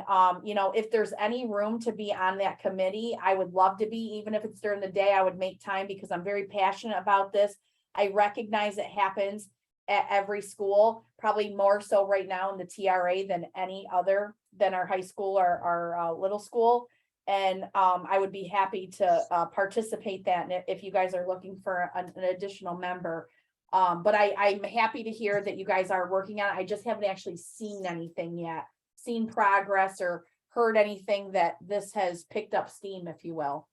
if there's any room to be on that committee, I would love to be, even if it's during the day, I would make time because I'm very passionate about this. I recognize it happens at every school, probably more so right now in the TRA than any other, than our high school or our little school. And I would be happy to participate that if you guys are looking for an additional member. But I'm happy to hear that you guys are working on it. I just haven't actually seen anything yet, seen progress or heard anything that this has picked up steam, if you will.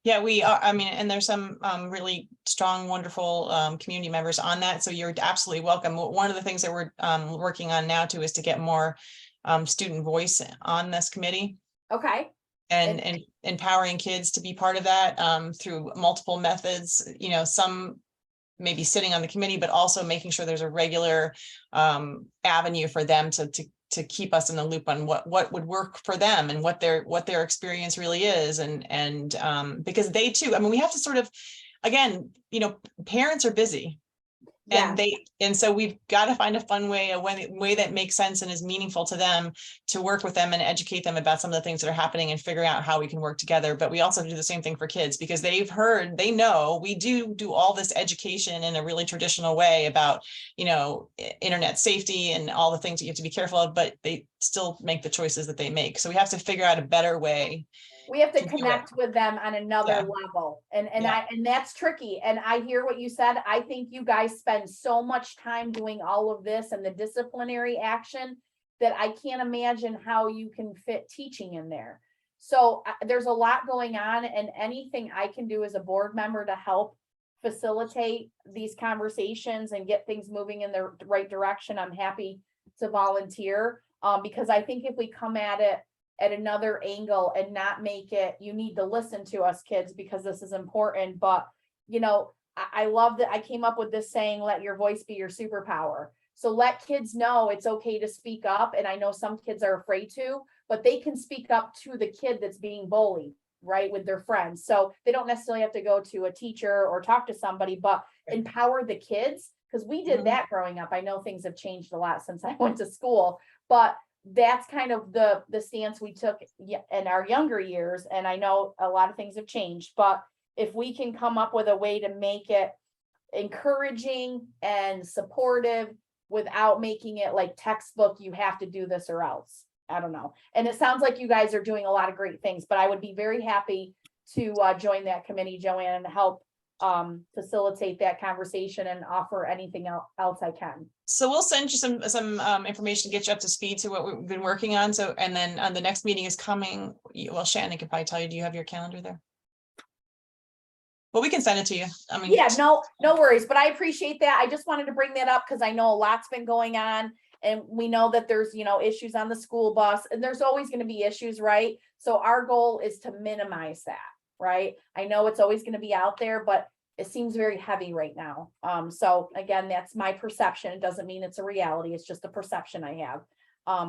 Yeah, we are. And there's some really strong, wonderful community members on that. So you're absolutely welcome. One of the things that we're working on now too is to get more student voice on this committee. Okay. And empowering kids to be part of that through multiple methods, some maybe sitting on the committee, but also making sure there's a regular avenue for them to keep us in the loop on what would work for them and what their experience really is. And because they too, we have to sort of, again, parents are busy. Yeah. And so we've got to find a fun way, a way that makes sense and is meaningful to them, to work with them and educate them about some of the things that are happening and figure out how we can work together. But we also do the same thing for kids, because they know we do all this education in a really traditional way about, internet safety and all the things that you have to be careful of, but they still make the choices that they make. So we have to figure out a better way. We have to do connect with them on another Yeah. level. And Yeah. and that's tricky. And I hear what you said. I think you guys spend so much time doing all of this and the disciplinary action that I can't imagine how you can fit teaching in there. So there's a lot going on, and anything I can do as a board member to help facilitate these conversations and get things moving in the right direction, I'm happy to volunteer. Because I think if we come at it at another angle and not make it, you need to listen to us kids because this is important. But, I love that I came up with this saying, let your voice be your superpower. So let kids know it's okay to speak up. And I know some kids are afraid to, but they can speak up to the kid that's being bullied, right, with their friends. So they don't necessarily have to go to a teacher or talk to somebody, but empower the kids. Because we did Mhm. that growing up. I know things have changed a lot since I went to school, but that's kind of the stance we took in our younger years. And I know a lot of things have changed, but if we can come up with a way to make it encouraging and supportive without making it like textbook, you have to do this or else. I don't know. And it sounds like you guys are doing a lot of great things, but I would be very happy to join that committee, Joanne, and help facilitate that conversation and offer anything else I can. So we'll send you some information to get you up to speed to what we've been working on. So, and then the next meeting is coming. Well, Shannon could probably tell you, do you have your calendar there? Well, we can send it to you. I mean, Yeah, no worries, but I appreciate that. I just wanted to bring that up because I know a lot's been going on. And we know that there's, issues on the school bus, and there's always going to be issues, right? So our goal is to minimize that, right? I know it's always going to be out there, but it seems very heavy right now. So again, that's my perception. It doesn't mean it's a reality. It's just a perception I have.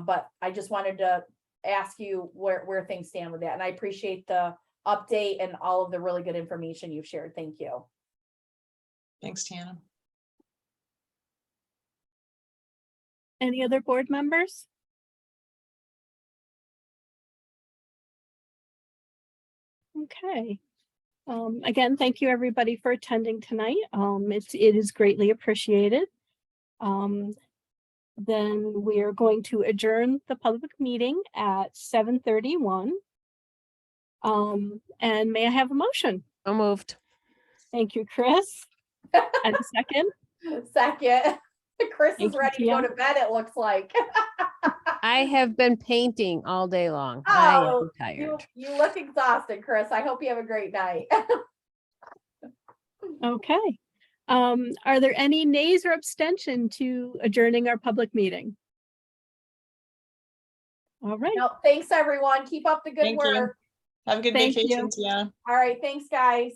But I just wanted to ask you where things stand with that. And I appreciate the update and all of the really good information you've shared. Thank you. thanks, Tiana. Any other board members? Okay. Again, thank you everybody for attending tonight. It is greatly appreciated. Then we are going to adjourn the public meeting at 7:31. And may I have a motion? So moved. Thank you, Chris. And a second? Second, Chris Thank is you, ready to go Tia. to bed, it looks like. I have been painting all day long. I Oh, am tired. you look exhausted, Chris. I hope you have a great night. Okay. Are there any nays or abstention to adjourning our public meeting? All right. No, thanks everyone. Keep up the good Thank you. work. Have a good Thank vacation, you. Tiana. All right, thanks guys.